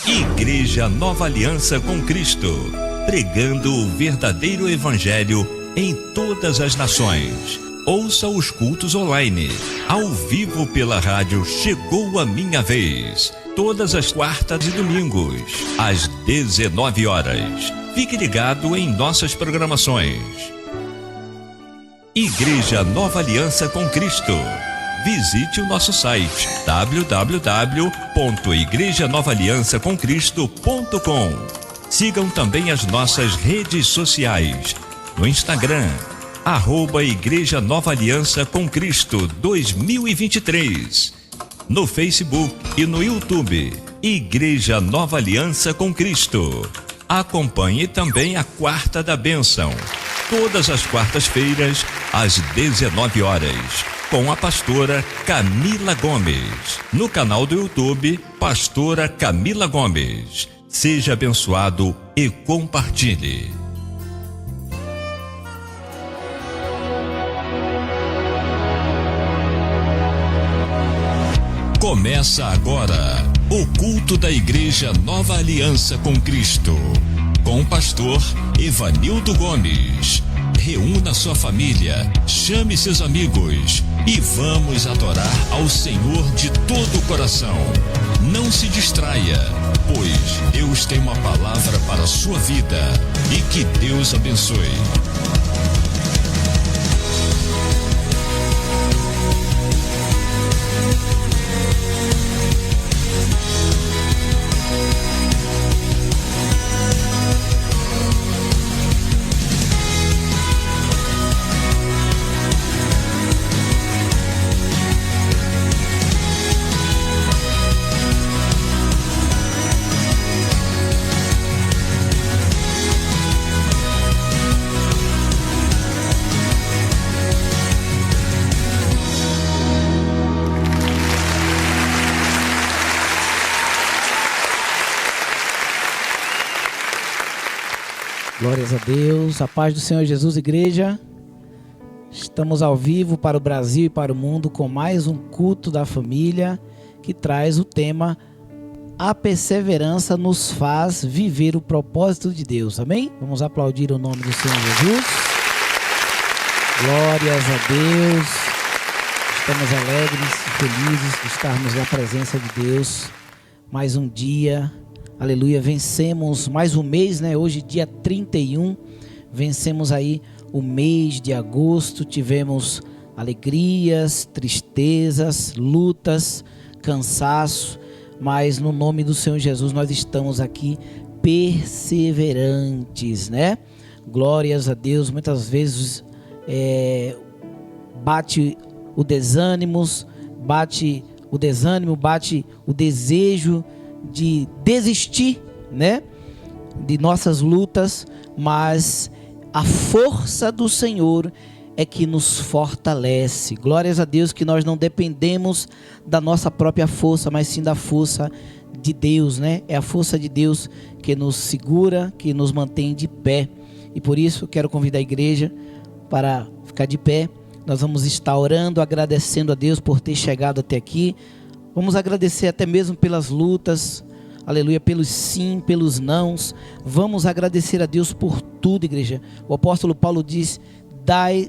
Igreja Nova Aliança com Cristo, pregando o verdadeiro evangelho em todas as nações. Ouça os cultos online, ao vivo pela rádio Chegou a Minha Vez, todas as quartas e domingos, às 19 horas. Fique ligado em nossas programações. Igreja Nova Aliança com Cristo. Visite o nosso site www.igrejanovaliançacomcristo.com. Sigam também as nossas redes sociais. No Instagram, @Igreja Nova Aliança com Cristo 2023. No Facebook e no YouTube, Igreja Nova Aliança com Cristo. Acompanhe também a Quarta da Bênção, todas as quartas-feiras, às 19 horas, com a pastora Camila Gomes. No canal do YouTube, Pastora Camila Gomes. Seja abençoado e compartilhe. Começa agora o culto da Igreja Nova Aliança com Cristo, com o pastor Evanildo Gomes. Reúna sua família, chame seus amigos e vamos adorar ao Senhor de todo o coração. Não se distraia, pois Deus tem uma palavra para a sua vida e que Deus abençoe. Glórias a Deus, a paz do Senhor Jesus, igreja. Estamos ao vivo para o Brasil e para o mundo com mais um culto da família que traz o tema A Perseverança nos faz viver o propósito de Deus, amém? Vamos aplaudir o nome do Senhor Jesus. Glórias a Deus. Estamos alegres e felizes de estarmos na presença de Deus. Mais um dia. Aleluia, vencemos mais um mês, né? Hoje dia 31, vencemos aí o mês de agosto, tivemos alegrias, tristezas, lutas, cansaço, mas no nome do Senhor Jesus nós estamos aqui perseverantes, né? Glórias a Deus. Muitas vezes bate o desânimo, bate o desejo de desistir, né, de nossas lutas, mas a força do Senhor é que nos fortalece. Glórias a Deus que nós não dependemos da nossa própria força, mas sim da força de Deus, né? É a força de Deus que nos segura, que nos mantém de pé. E por isso quero convidar a igreja para ficar de pé. Nós vamos estar orando, agradecendo a Deus por ter chegado até aqui. Vamos agradecer até mesmo pelas lutas, aleluia, pelos sim, pelos nãos. Vamos agradecer a Deus por tudo, igreja. O apóstolo Paulo diz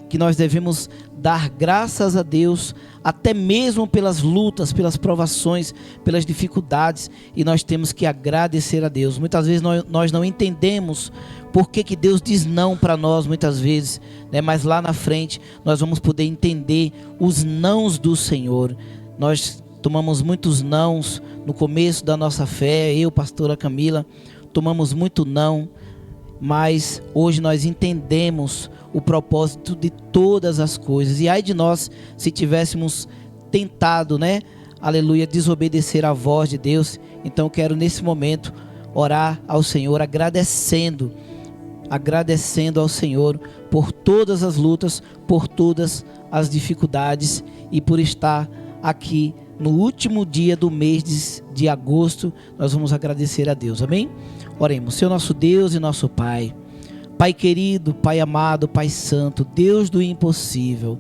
que nós devemos dar graças a Deus, até mesmo pelas lutas, pelas provações, pelas dificuldades, e nós temos que agradecer a Deus. Muitas vezes nós não entendemos por que Deus diz não para nós, muitas vezes, né? Mas lá na frente nós vamos poder entender os nãos do Senhor. Nós tomamos muitos nãos no começo da nossa fé, eu, pastora Camila, tomamos muito não, mas hoje nós entendemos o propósito de todas as coisas. E ai de nós se tivéssemos tentado, né, aleluia, desobedecer à voz de Deus. Então eu quero nesse momento orar ao Senhor, agradecendo ao Senhor por todas as lutas, por todas as dificuldades e por estar aqui no último dia do mês de agosto. Nós vamos agradecer a Deus, amém? Oremos. Senhor nosso Deus e nosso Pai, Pai querido, Pai amado, Pai santo, Deus do impossível,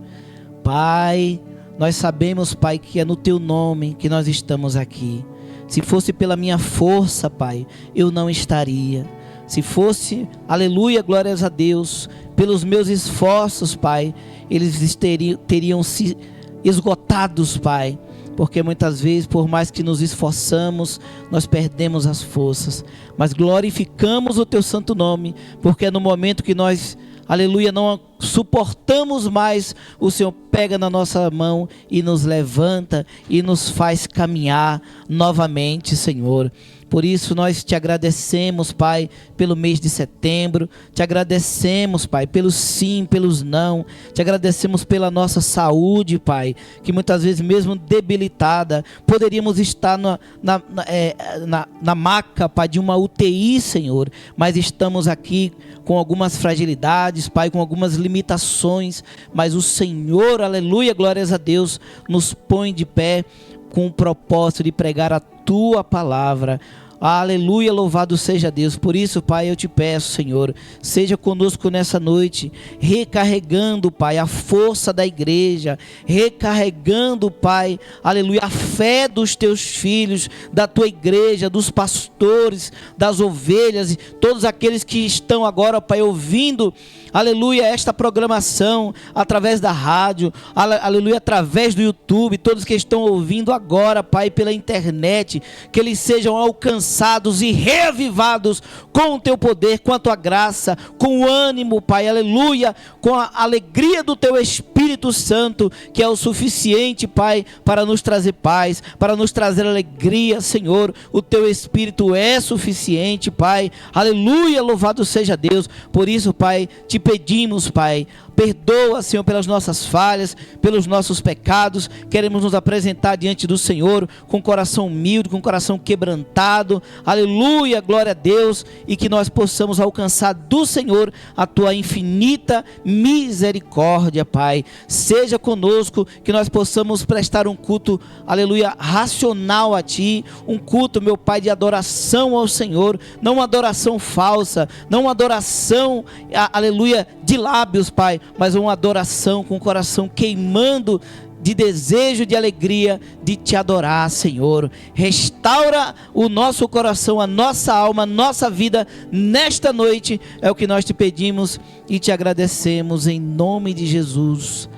Pai, nós sabemos, Pai, que é no Teu nome que nós estamos aqui. Se fosse pela minha força, Pai, eu não estaria. Se fosse, aleluia, glórias a Deus, pelos meus esforços, Pai, eles teriam se esgotados, Pai. Porque muitas vezes, por mais que nos esforçamos, nós perdemos as forças. Mas glorificamos o Teu santo nome, porque é no momento que nós, aleluia, não suportamos mais, o Senhor pega na nossa mão e nos levanta e nos faz caminhar novamente, Senhor. Por isso nós te agradecemos, Pai, pelo mês de setembro. Te agradecemos, Pai, pelos sim, pelos não. Te agradecemos pela nossa saúde, Pai, que muitas vezes mesmo debilitada, poderíamos estar na maca, Pai, de uma UTI, Senhor. Mas estamos aqui com algumas fragilidades, Pai, com algumas limitações. Mas o Senhor, aleluia, glórias a Deus, nos põe de pé com o propósito de pregar a Tua palavra. Aleluia, louvado seja Deus. Por isso, Pai, eu te peço, Senhor, seja conosco nessa noite, recarregando, Pai, a força da igreja, recarregando, Pai, aleluia, a fé dos teus filhos, da tua igreja, dos pastores, das ovelhas, e todos aqueles que estão agora, Pai, ouvindo, aleluia, esta programação através da rádio, aleluia, através do YouTube, todos que estão ouvindo agora, Pai, pela internet, que eles sejam alcançados e reavivados com o teu poder, com a tua graça, com o ânimo, Pai, aleluia, com a alegria do teu Espírito Santo, que é o suficiente, Pai, para nos trazer paz, para nos trazer alegria, Senhor. O teu Espírito é suficiente, Pai, aleluia, louvado seja Deus. Por isso, Pai, te pedimos, Pai, perdoa, Senhor, pelas nossas falhas, pelos nossos pecados. Queremos nos apresentar diante do Senhor com coração humilde, com coração quebrantado, aleluia, glória a Deus, e que nós possamos alcançar do Senhor a tua infinita misericórdia, Pai. Seja conosco, que nós possamos prestar um culto, aleluia, racional a Ti, um culto, meu Pai, de adoração ao Senhor, não uma adoração falsa, não uma adoração, aleluia, de lábios, Pai, mas uma adoração com o coração queimando de desejo, de alegria, de te adorar, Senhor. Restaura o nosso coração, a nossa alma, a nossa vida nesta noite, é o que nós te pedimos e te agradecemos em nome de Jesus.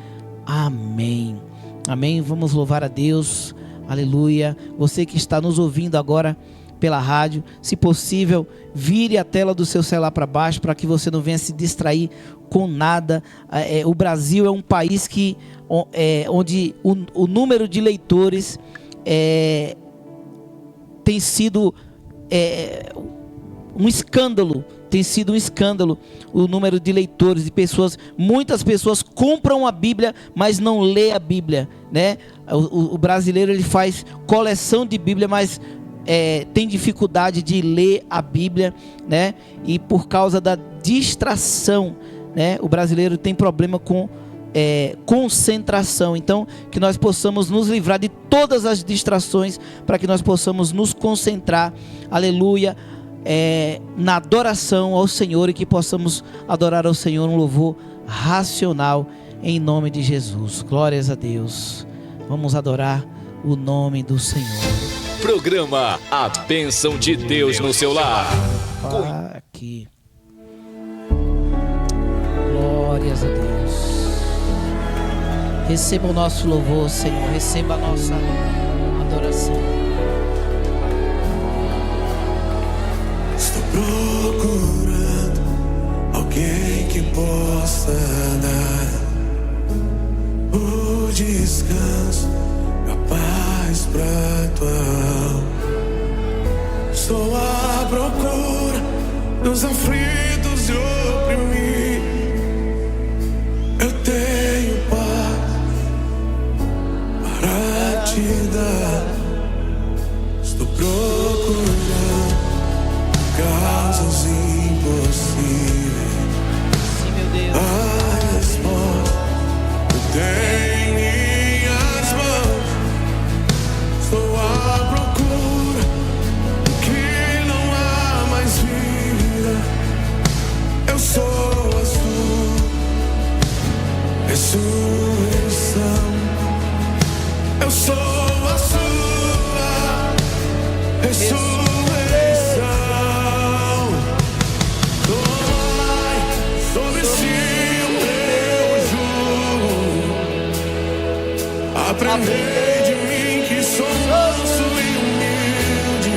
Amém. Amém. Vamos louvar a Deus. Aleluia. Você que está nos ouvindo agora pela rádio, se possível, vire a tela do seu celular para baixo, para que você não venha se distrair com nada. O Brasil é um país que, onde o número de leitores tem sido um escândalo. Tem sido um escândalo o número de leitores, de pessoas. Muitas pessoas compram a Bíblia, mas não lê a Bíblia, né? O brasileiro, ele faz coleção de Bíblia, mas tem dificuldade de ler a Bíblia, né? E por causa da distração, né? O brasileiro tem problema com concentração. Então, que nós possamos nos livrar de todas as distrações, para que nós possamos nos concentrar, aleluia, na adoração ao Senhor, e que possamos adorar ao Senhor um louvor racional, em nome de Jesus. Glórias a Deus. Vamos adorar o nome do Senhor. Programa A Bênção de Deus no seu lar. Aqui. Glórias a Deus. Receba o nosso louvor, Senhor. Receba a nossa adoração. Estou procurando alguém que possa dar o descanso, a paz pra tua alma. Estou à procura dos aflitos e oprimidos. Eu tenho paz para te dar. Estou procurando causas impossíveis. Sim, meu Deus. A resposta eu tenho em minhas mãos. Estou à procura do que não há mais vida. Tomai sobre si o meu jugo. Aprendei de mim que sou manso e humilde.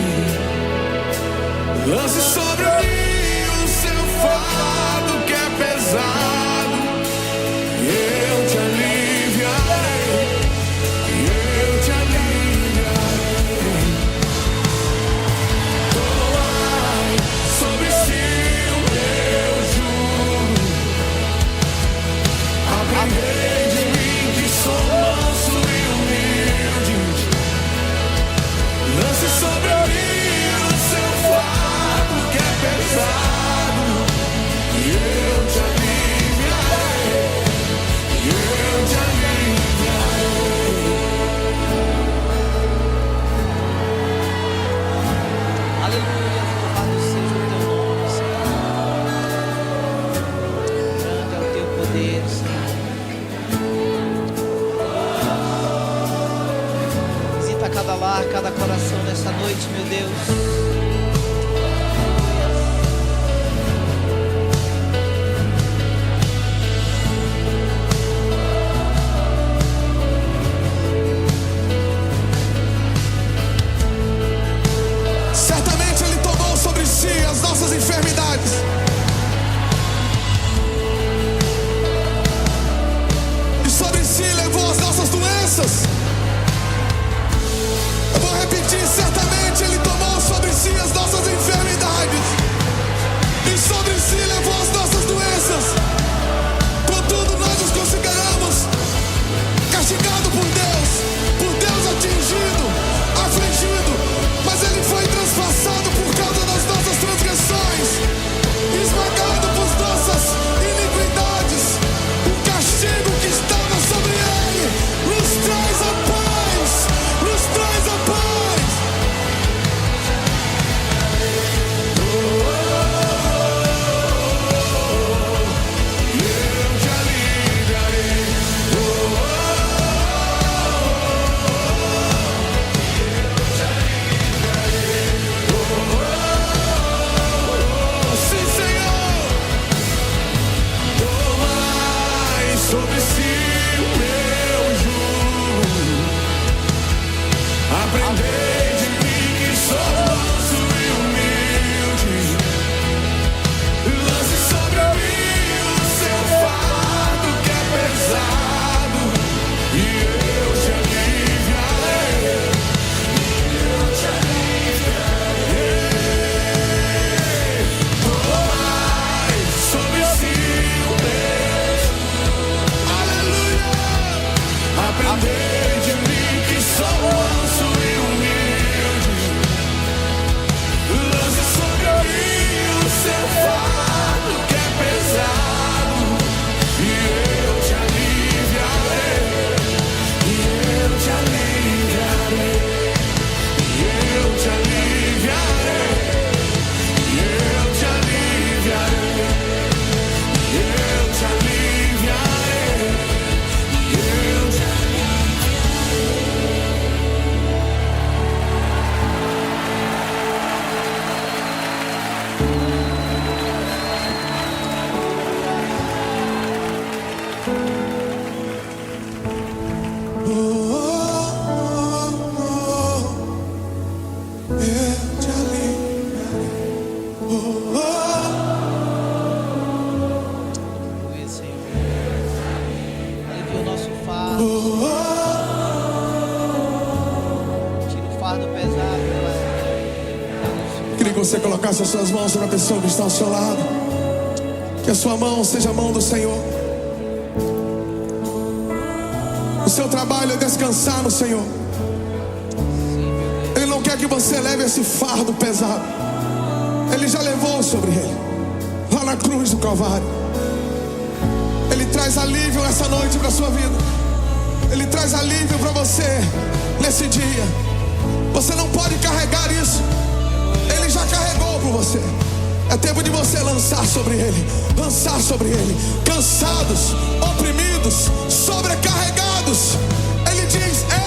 Lance sobre mim o seu fardo que é pesado, e eu te aliviarei, e eu te aliviarei. Tomai sobre si o meu jugo. Aprendei de mim que sou manso e humilde. Lance sobre mim o seu fardo que é pesado, e eu te aliviarei, e eu te aliviarei. Aleluia, louvado seja o teu nome, Senhor. Grande é o teu poder, Senhor. Visita cada lar, cada coração nessa noite, meu Deus. Certamente Ele tomou sobre si as nossas enfermidades. E sobre si levou as nossas doenças. Eu vou repetir, certamente Ele tomou sobre si as nossas enfermidades. E sobre si levou as nossas doenças. Contudo, nós nos consideramos castigado por Deus atingido, afligido. Mas Ele foi transpassado por causa das nossas transgressões, esmagado por nossas iniquidades. O castigo que estava sobre Ele nos traz a paz, nos traz a paz. E eu te aliviarei. Sim, Senhor. Tomai sobre si o meu jugo. Aprendei de mim que sou manso e humilde. Lance sobre mim o seu fardo que é pesado, e eu te aliviarei, e eu te aliviarei. Tomai sobre si o meu jugo. Aleluia. Aprendei de mim que sou manso e humilde. Lance sobre mim o seu fardo que é pesado, e eu te aliviarei, e eu te aliviarei, e eu te aliviarei, e eu te aliviarei, e eu te aliviarei, e eu te Aleluia, Senhor. Alivia o nosso fardo. Tira o fardo pesado, Queria que você colocasse as suas mãos sobre a pessoa que está ao seu lado. Que a sua mão seja a mão do Senhor. O seu trabalho é descansar no Senhor. Ele não quer que você leve esse fardo pesado. Ele já levou sobre ele, lá na cruz do Calvário. Ele traz alívio nessa noite para a sua vida. Ele traz alívio para você nesse dia. Você não pode carregar isso. Ele já carregou por você. É tempo de você lançar sobre ele. Lançar sobre ele. Cansados, oprimidos, sobrecarregados. Ele diz: eu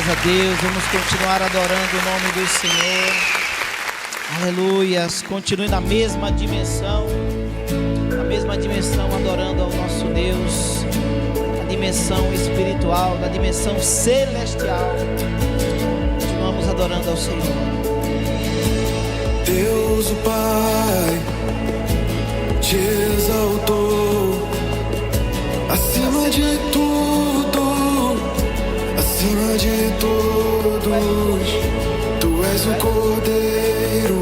Glórias a Deus. Vamos continuar adorando o nome do Senhor. Aleluias. Continue na mesma dimensão. Na mesma dimensão, adorando ao nosso Deus. Na dimensão espiritual, na dimensão celestial. Continuamos adorando ao Senhor. Deus o Pai te exaltou acima de tudo, acima de todos. Tu és o Cordeiro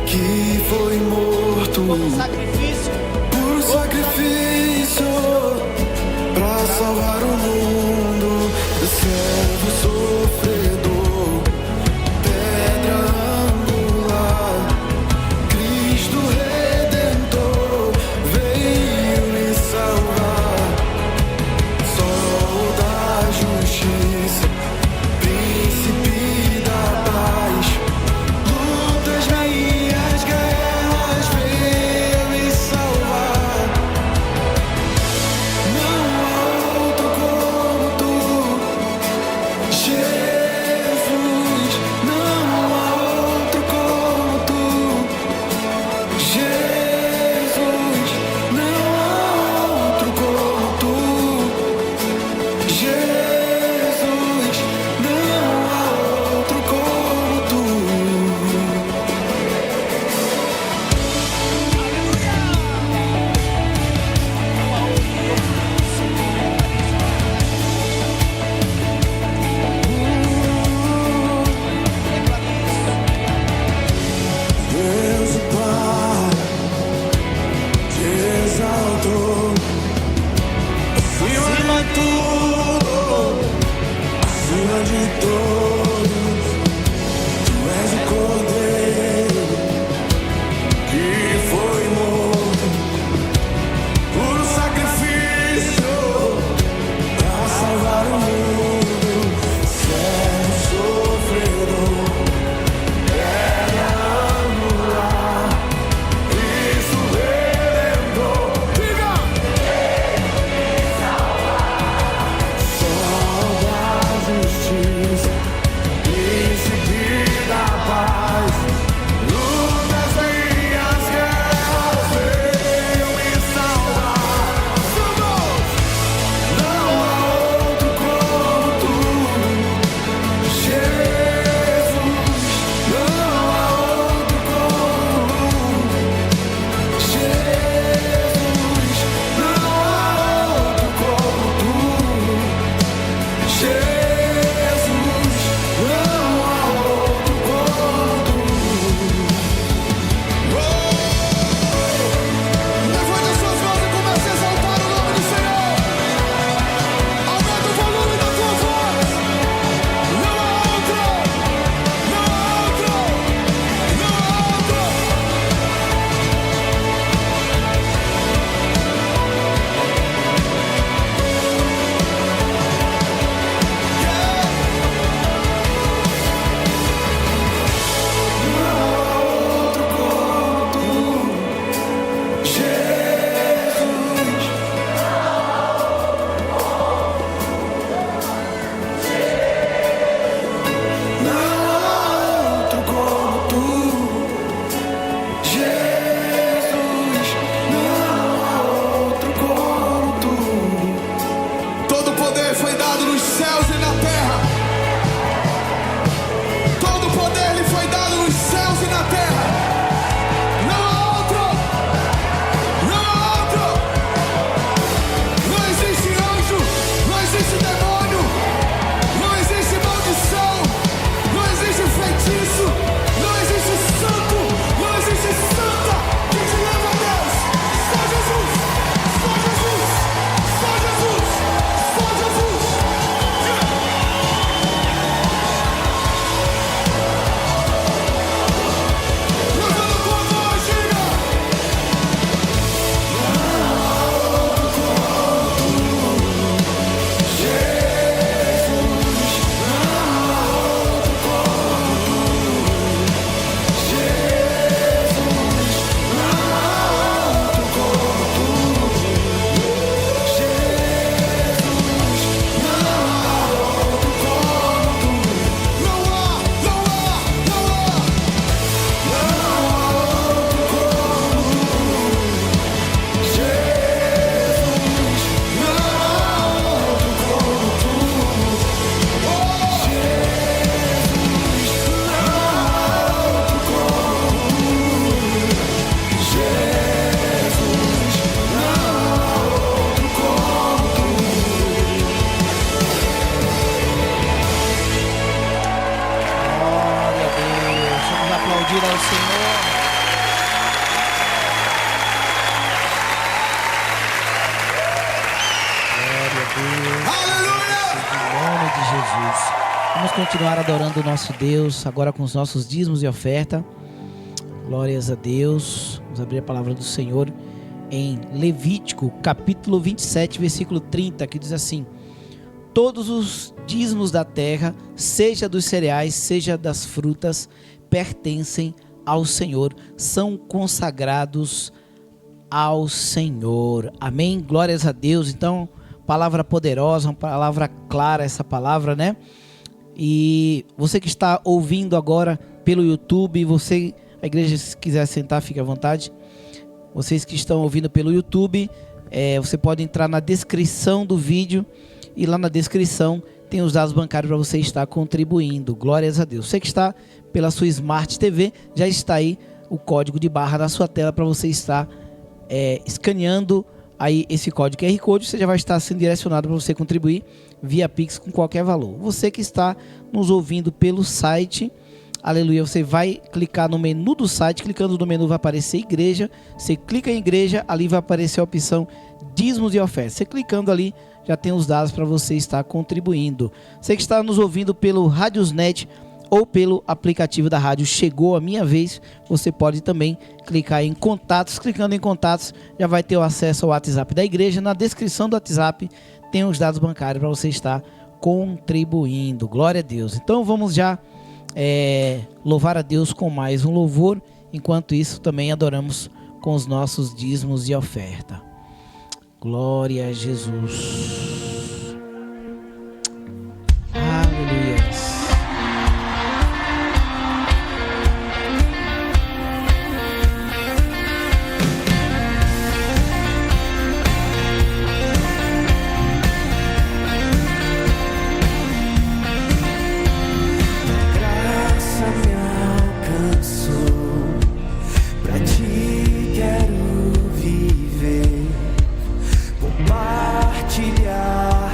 que foi morto por sacrifício para salvar o mundo. Servo sofredor, pedra angular, Cristo Redentor veio me salvar. Sol da justiça, príncipe da paz, lutas minhas, guerras veio me salvar. Não há outro como tu, Jesus. Não há outro como tu, Jesus. Não há outro como tu, Jesus. Não há outro como tu. Deus o Pai te exaltou acima de tudo, acima de todos. Tu és o Cordeiro que foi morto por sacrifício para salvar o mundo. Servo sofredor, pedra angular, Cristo Redentor. Sol da justiça, Jesus. Vamos continuar adorando o nosso Deus, agora com os nossos dízimos e oferta. Glórias a Deus. Vamos abrir a palavra do Senhor em Levítico, capítulo 27, versículo 30, que diz assim: todos os dízimos da terra, seja dos cereais, seja das frutas, pertencem ao Senhor, são consagrados ao Senhor. Amém? Glórias a Deus. Então, palavra poderosa, uma palavra clara essa palavra, né? E você que está ouvindo agora pelo YouTube, você, a igreja, se quiser sentar, fique à vontade. Vocês que estão ouvindo pelo YouTube, você pode entrar na descrição do vídeo e lá na descrição tem os dados bancários para você estar contribuindo. Glórias a Deus. Você que está pela sua Smart TV, já está aí o código de barra na sua tela para você estar escaneando aí esse código QR Code. Você já vai estar sendo direcionado para você contribuir via Pix com qualquer valor. Você que está nos ouvindo pelo site, aleluia, você vai clicar no menu do site, clicando no menu vai aparecer igreja, você clica em igreja, ali vai aparecer a opção dízimos e ofertas. Você clicando ali, já tem os dados para você estar contribuindo. Você que está nos ouvindo pelo Radiosnet ou pelo aplicativo da rádio Chegou a Minha Vez, você pode também clicar em contatos. Clicando em contatos, já vai ter o acesso ao WhatsApp da igreja. Na descrição do WhatsApp tem os dados bancários para você estar contribuindo. Glória a Deus. Então vamos já louvar a Deus com mais um louvor. Enquanto isso, também adoramos com os nossos dízimos e oferta. Glória a Jesus. Aleluia. Partilhar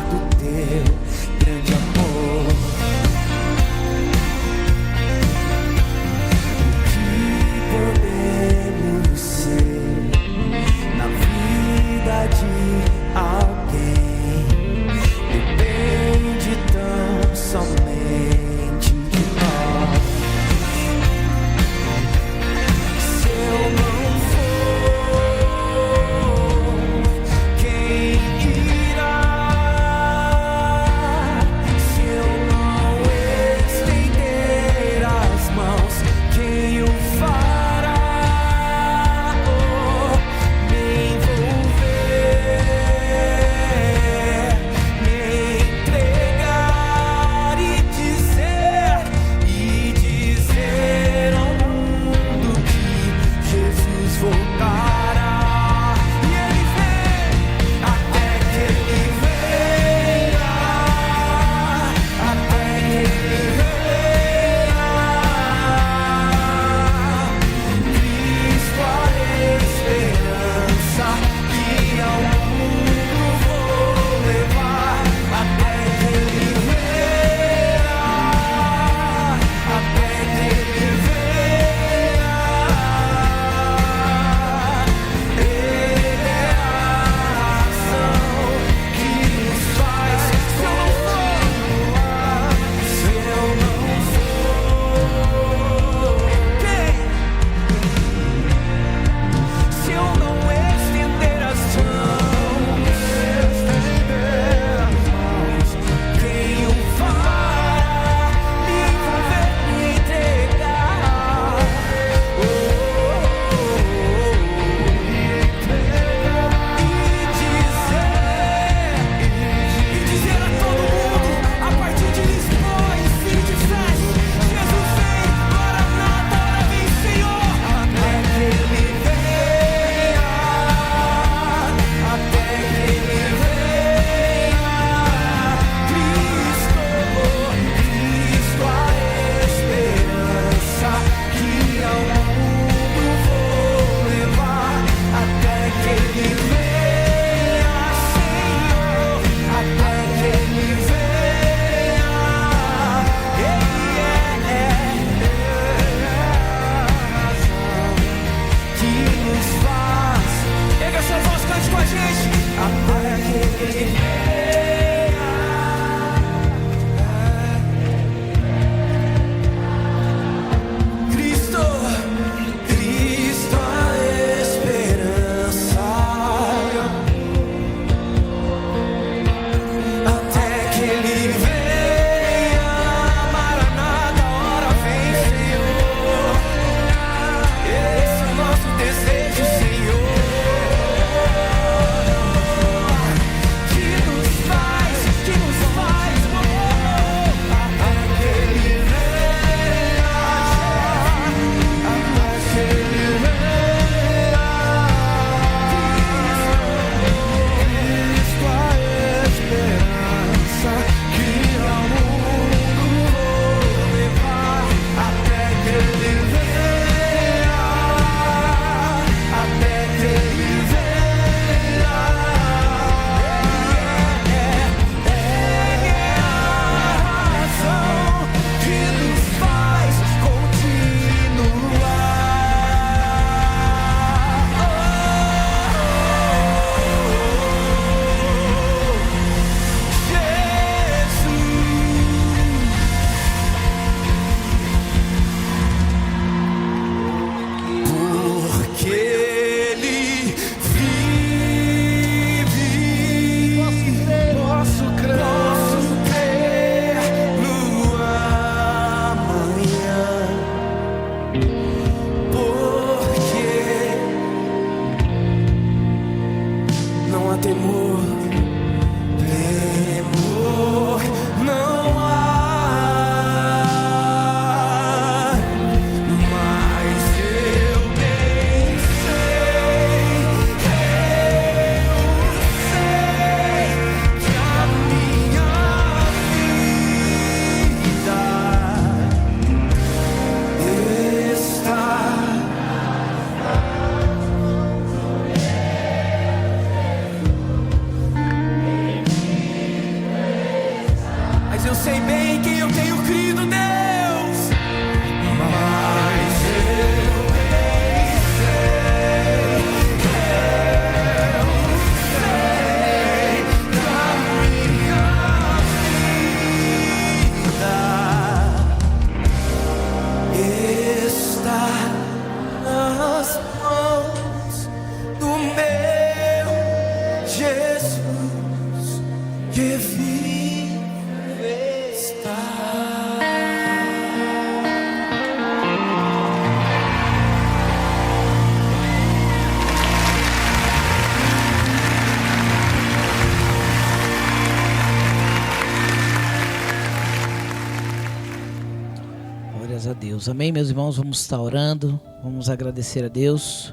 Glórias a Deus. Amém, meus irmãos? Vamos estar orando, vamos agradecer a Deus.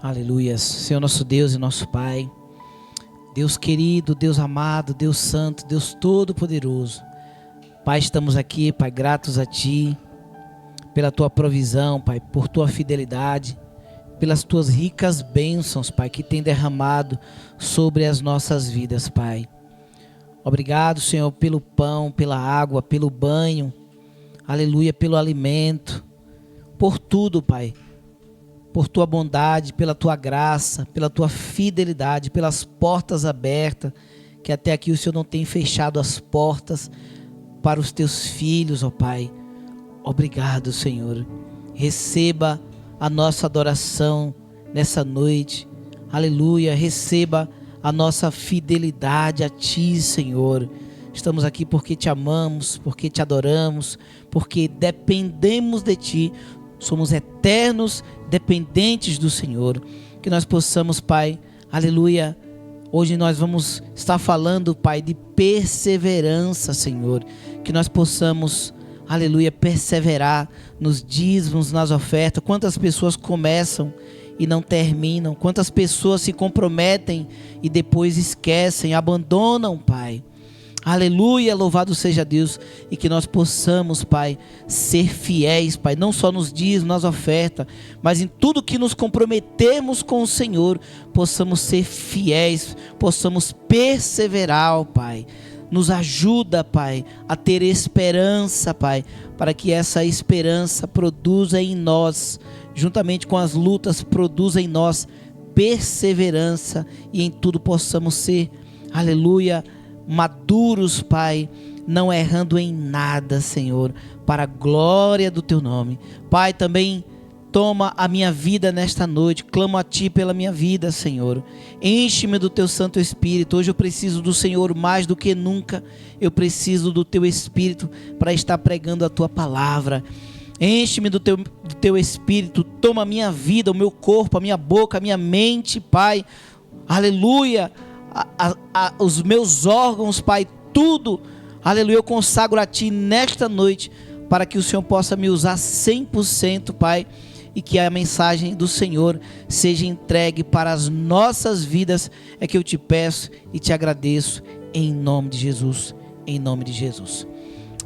Aleluias. Senhor nosso Deus e nosso Pai, Deus querido, Deus amado, Deus santo, Deus todo-poderoso. Pai, estamos aqui, Pai, gratos a Ti, pela Tua provisão, Pai, por Tua fidelidade, pelas Tuas ricas bênçãos, Pai, que tem derramado sobre as nossas vidas, Pai. Obrigado, Senhor, pelo pão, pela água, pelo banho, aleluia, pelo alimento, por tudo, Pai, por Tua bondade, pela Tua graça, pela Tua fidelidade, pelas portas abertas, que até aqui o Senhor não tem fechado as portas para os Teus filhos, ó Pai. Obrigado, Senhor. Receba a nossa adoração nessa noite, aleluia, receba a nossa fidelidade a Ti, Senhor. Estamos aqui porque Te amamos, porque Te adoramos, porque dependemos de Ti. Somos eternos dependentes do Senhor. Que nós possamos, Pai, aleluia. Hoje nós vamos estar falando, Pai, de perseverança, Senhor. Que nós possamos, aleluia, perseverar nos dízimos, nas ofertas. Quantas pessoas começam e não terminam? Quantas pessoas se comprometem e depois esquecem, abandonam, Pai? Aleluia, louvado seja Deus. E que nós possamos, Pai, ser fiéis, Pai, não só nos dízimos, nas ofertas, mas em tudo que nos comprometemos com o Senhor, possamos ser fiéis, possamos perseverar, ó Pai. Nos ajuda, Pai, a ter esperança, Pai, para que essa esperança produza em nós, juntamente com as lutas, produza em nós perseverança, e em tudo possamos ser, aleluia, maduros, Pai, não errando em nada, Senhor, para a glória do Teu nome. Pai, também toma a minha vida nesta noite, clamo a Ti pela minha vida, Senhor. Enche-me do Teu Santo Espírito. Hoje eu preciso do Senhor mais do que nunca. Eu preciso do Teu Espírito para estar pregando a Tua palavra. Enche-me do teu Espírito. Toma a minha vida, o meu corpo, a minha boca, a minha mente, Pai. Aleluia. Os meus órgãos, Pai, tudo, aleluia, eu consagro a Ti nesta noite, para que o Senhor possa me usar 100%, Pai, e que a mensagem do Senhor seja entregue para as nossas vidas. É que eu Te peço e Te agradeço, em nome de Jesus, em nome de Jesus.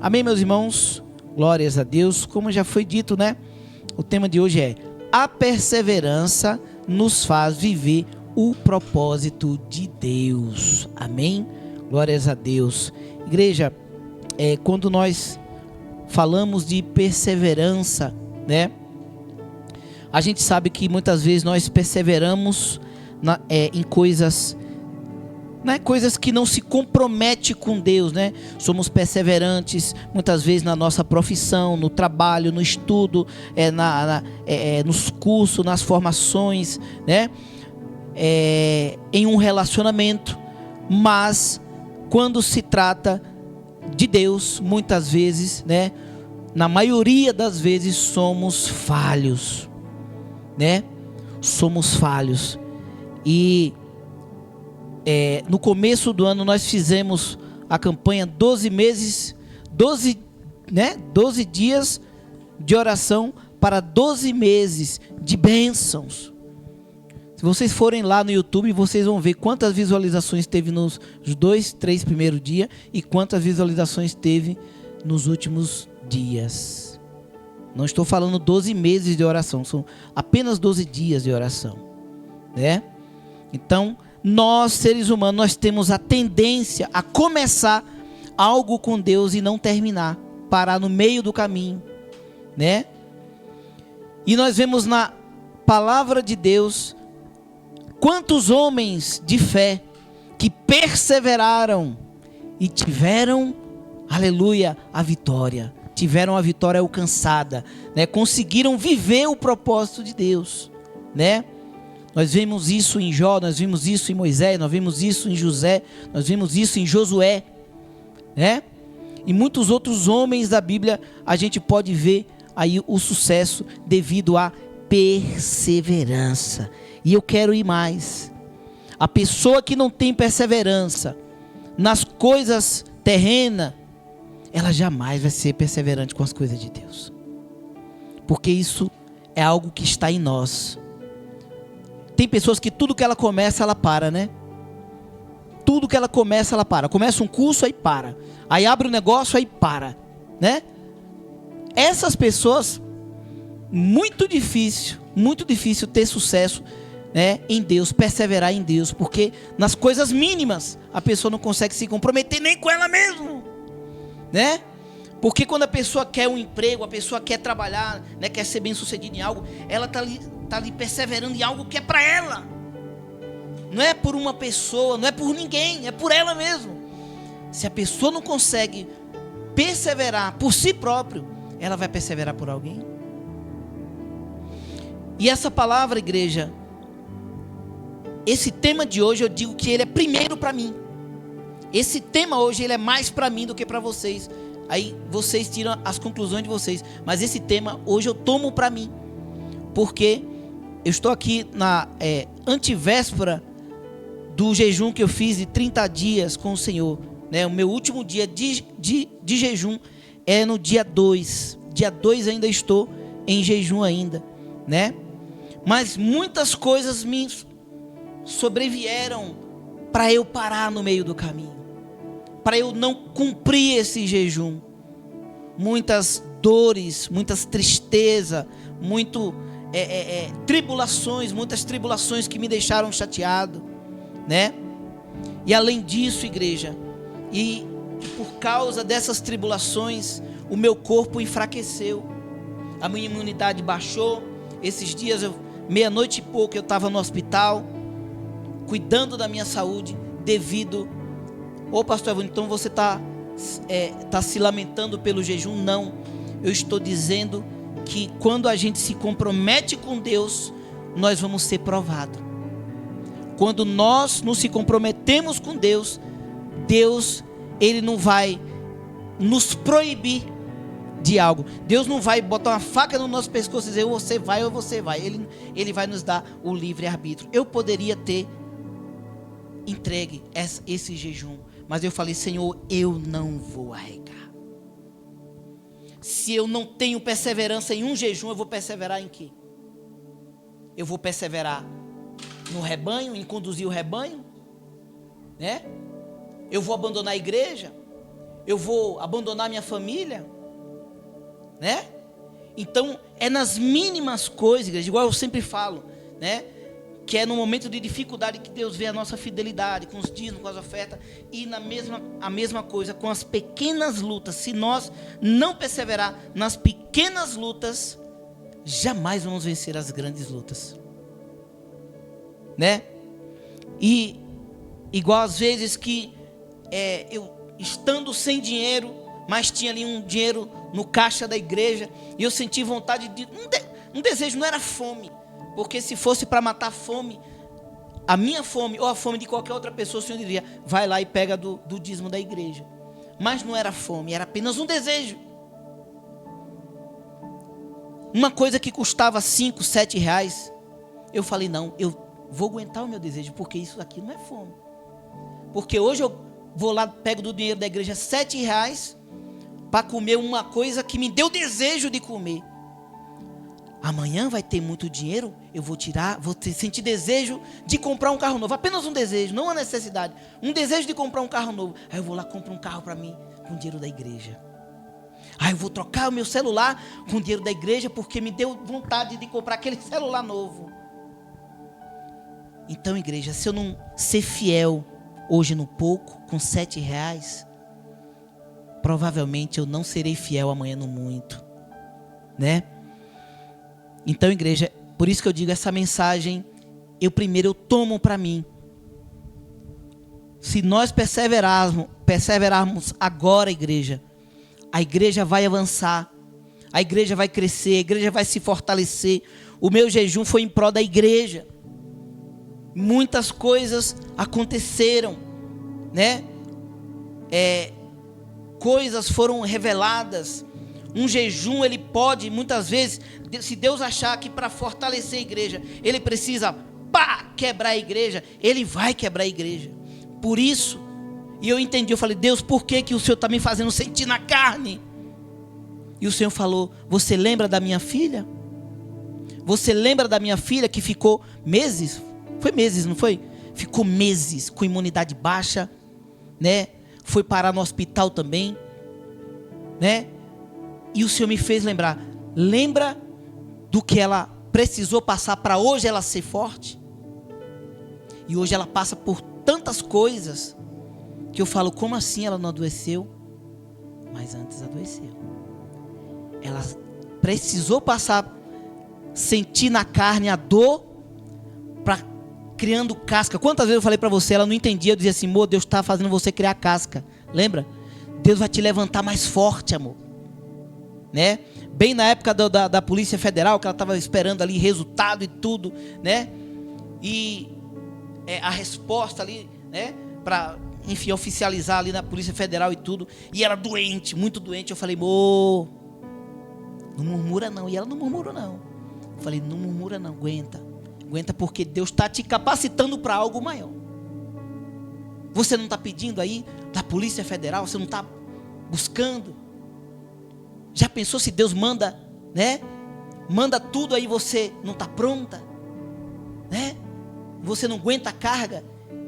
Amém, meus irmãos, glórias a Deus. Como já foi dito, né, o tema de hoje é: a perseverança nos faz viver o propósito de Deus. Amém? Glórias a Deus. Igreja, quando nós falamos de perseverança, né, a gente sabe que muitas vezes nós perseveramos em coisas, né, coisas que não se comprometem com Deus, né? Somos perseverantes muitas vezes na nossa profissão, no trabalho, no estudo, nos cursos, nas formações, né? Em um relacionamento, mas quando se trata de Deus, muitas vezes, né, na maioria das vezes somos falhos, né? Somos falhos. E no começo do ano nós fizemos a campanha 12 meses, 12 dias de oração para 12 meses de bênçãos. Se vocês forem lá no YouTube, vocês vão ver quantas visualizações teve nos 2, 3 primeiros dias e quantas visualizações teve nos últimos dias. Não estou falando 12 meses de oração, são apenas 12 dias de oração, né? Então, nós seres humanos, nós temos a tendência a começar algo com Deus e não terminar, parar no meio do caminho, né? E nós vemos na palavra de Deus quantos homens de fé que perseveraram e tiveram, aleluia, a vitória. Tiveram a vitória alcançada, né? Conseguiram viver o propósito de Deus, né? Nós vimos isso em Jó, nós vimos isso em Moisés, nós vimos isso em José, nós vimos isso em Josué, né? E muitos outros homens da Bíblia, a gente pode ver aí o sucesso devido à perseverança. E eu quero ir mais. A pessoa que não tem perseverança nas coisas terrenas, ela jamais vai ser perseverante com as coisas de Deus. Porque isso é algo que está em nós. Tem pessoas que tudo que ela começa, ela para, né? Tudo que ela começa, ela para. Começa um curso, aí para. Aí abre um negócio, aí para, né? Essas pessoas, muito difícil ter sucesso, né, em Deus, perseverar em Deus, porque nas coisas mínimas a pessoa não consegue se comprometer nem com ela mesma, né? Porque quando a pessoa quer um emprego, a pessoa quer trabalhar, né, quer ser bem sucedida em algo, ela tá ali perseverando em algo que é para ela. Não é por uma pessoa, não é por ninguém, é por ela mesmo. Se a pessoa não consegue perseverar por si próprio, ela vai perseverar por alguém. E essa palavra, igreja, esse tema de hoje, eu digo que ele é primeiro para mim. Esse tema hoje, ele é mais para mim do que para vocês. Aí vocês tiram as conclusões de vocês. Mas esse tema hoje eu tomo para mim. Porque eu estou aqui na antivéspera do jejum que eu fiz de 30 dias com o Senhor, né? O meu último dia de jejum é no dia 2. Dia 2 ainda estou em jejum ainda, né? Mas muitas coisas me sobrevieram para eu parar no meio do caminho, para eu não cumprir esse jejum. Muitas dores, muitas tristezas, muitas tribulações que me deixaram chateado, né? E além disso, igreja, e por causa dessas tribulações, o meu corpo enfraqueceu, a minha imunidade baixou. Esses dias, meia-noite e pouco, eu estava no hospital, cuidando da minha saúde, devido... Ô pastor Evandro, então você está se lamentando pelo jejum? Não, eu estou dizendo que quando a gente se compromete com Deus, nós vamos ser provados. Quando nós não se comprometemos com Deus, Deus, Ele não vai nos proibir de algo. Deus não vai botar uma faca no nosso pescoço e dizer, você vai ou você vai. Ele vai nos dar o livre-arbítrio. Eu poderia ter entregue esse jejum, mas eu falei, Senhor, eu não vou arregar. Se eu não tenho perseverança em um jejum, eu vou perseverar em quê? Eu vou perseverar no rebanho, em conduzir o rebanho, né? Eu vou abandonar a igreja? Eu vou abandonar minha família, né? Então é nas mínimas coisas, igreja, igual eu sempre falo, né? Que é no momento de dificuldade que Deus vê a nossa fidelidade, com os dízimos, com as ofertas, e a mesma coisa com as pequenas lutas. Se nós não perseverar nas pequenas lutas, jamais vamos vencer as grandes lutas, né? E igual às vezes que eu estando sem dinheiro, mas tinha ali um dinheiro no caixa da igreja, e eu senti vontade de um desejo, não era fome, porque se fosse para matar a fome, a minha fome ou a fome de qualquer outra pessoa, o Senhor diria, vai lá e pega do dízimo da igreja. Mas não era fome, era apenas um desejo. Uma coisa que custava 5, 7 reais, eu falei, não, eu vou aguentar o meu desejo, porque isso aqui não é fome. Porque hoje eu vou lá, pego do dinheiro da igreja 7 reais, para comer uma coisa que me deu desejo de comer. Amanhã vai ter muito dinheiro, eu vou sentir desejo de comprar um carro novo. Apenas um desejo, não uma necessidade. Um desejo de comprar um carro novo. Aí eu vou lá, compro um carro para mim, com o dinheiro da igreja. Aí eu vou trocar o meu celular com o dinheiro da igreja, porque me deu vontade de comprar aquele celular novo. Então, igreja, se eu não ser fiel hoje no pouco, com 7 reais, provavelmente eu não serei fiel amanhã no muito, né? Então, igreja, por isso que eu digo, essa mensagem, eu tomo para mim. Se nós perseverarmos agora, igreja, a igreja vai avançar, a igreja vai crescer, a igreja vai se fortalecer. O meu jejum foi em prol da igreja. Muitas coisas aconteceram, né? Coisas foram reveladas. Um jejum, ele pode, muitas vezes, se Deus achar que para fortalecer a igreja, ele precisa, quebrar a igreja, ele vai quebrar a igreja. Por isso, E eu entendi, eu falei: Deus, por que o Senhor está me fazendo sentir na carne? E o Senhor falou: você lembra da minha filha? Você lembra da minha filha que ficou meses? Foi meses, não foi? Ficou meses com imunidade baixa, né? Foi parar no hospital também, né? E o Senhor me fez lembrar. Lembra do que ela precisou passar para hoje ela ser forte? E hoje ela passa por tantas coisas que eu falo: como assim ela não adoeceu? Mas antes adoeceu. Ela precisou passar, sentir na carne a dor, para criando casca. Quantas vezes eu falei para você, ela não entendia, eu dizia assim: amor, Deus está fazendo você criar casca. Lembra? Deus vai te levantar mais forte, amor. Né? Bem na época da Polícia Federal, que ela estava esperando ali resultado e tudo, né? E a resposta ali, né? Para, enfim, oficializar ali na Polícia Federal e tudo. E ela doente, muito doente. Eu falei: amor, não murmura não. E ela não murmurou não. Eu falei: não murmura não, aguenta. Aguenta, porque Deus está te capacitando para algo maior. Você não está pedindo aí da Polícia Federal? Você não está buscando? Já pensou se Deus manda, né? Manda tudo aí, você não está pronta, né? Você não aguenta a carga.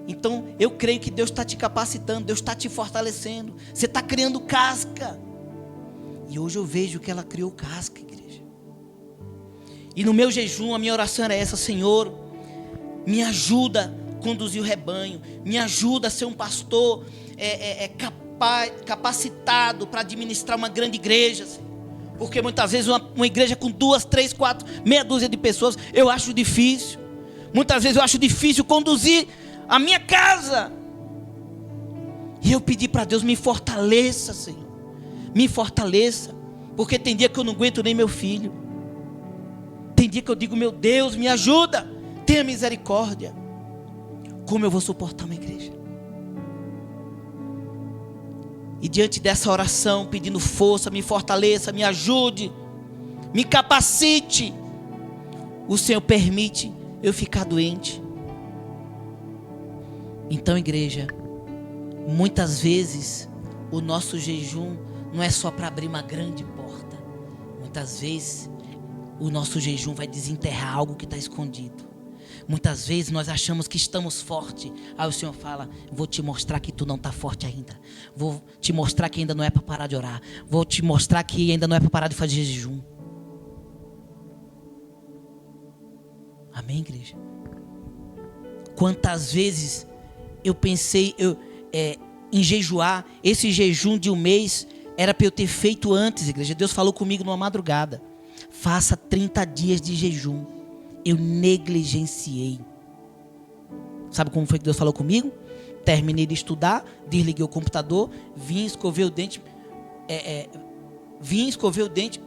Então eu creio que Deus está te capacitando, Deus está te fortalecendo. Você está criando casca. E hoje eu vejo que ela criou casca, igreja. E no meu jejum, a minha oração era essa: Senhor, me ajuda a conduzir o rebanho, me ajuda a ser um pastor capacitado para administrar uma grande igreja, Senhor. Porque muitas vezes uma igreja com 2, 3, 4, meia dúzia de pessoas, eu acho difícil. Muitas vezes eu acho difícil conduzir a minha casa. E eu pedi para Deus: me fortaleça, Senhor, me fortaleça. Porque tem dia que eu não aguento nem meu filho. Tem dia que eu digo: meu Deus, me ajuda, tenha misericórdia. Como eu vou suportar uma igreja? E diante dessa oração, pedindo força, me fortaleça, me ajude, me capacite, o Senhor permite eu ficar doente. Então, igreja, muitas vezes o nosso jejum não é só para abrir uma grande porta. Muitas vezes o nosso jejum vai desenterrar algo que está escondido. Muitas vezes nós achamos que estamos fortes. Aí o Senhor fala: vou te mostrar que tu não está forte ainda. Vou te mostrar que ainda não é para parar de orar. Vou te mostrar que ainda não é para parar de fazer jejum. Amém, igreja? Quantas vezes eu pensei em jejuar. Esse jejum de um mês era para eu ter feito antes, igreja. Deus falou comigo numa madrugada: faça 30 dias de jejum. Eu negligenciei. Sabe como foi que Deus falou comigo? Terminei de estudar, desliguei o computador, vim escover o dente.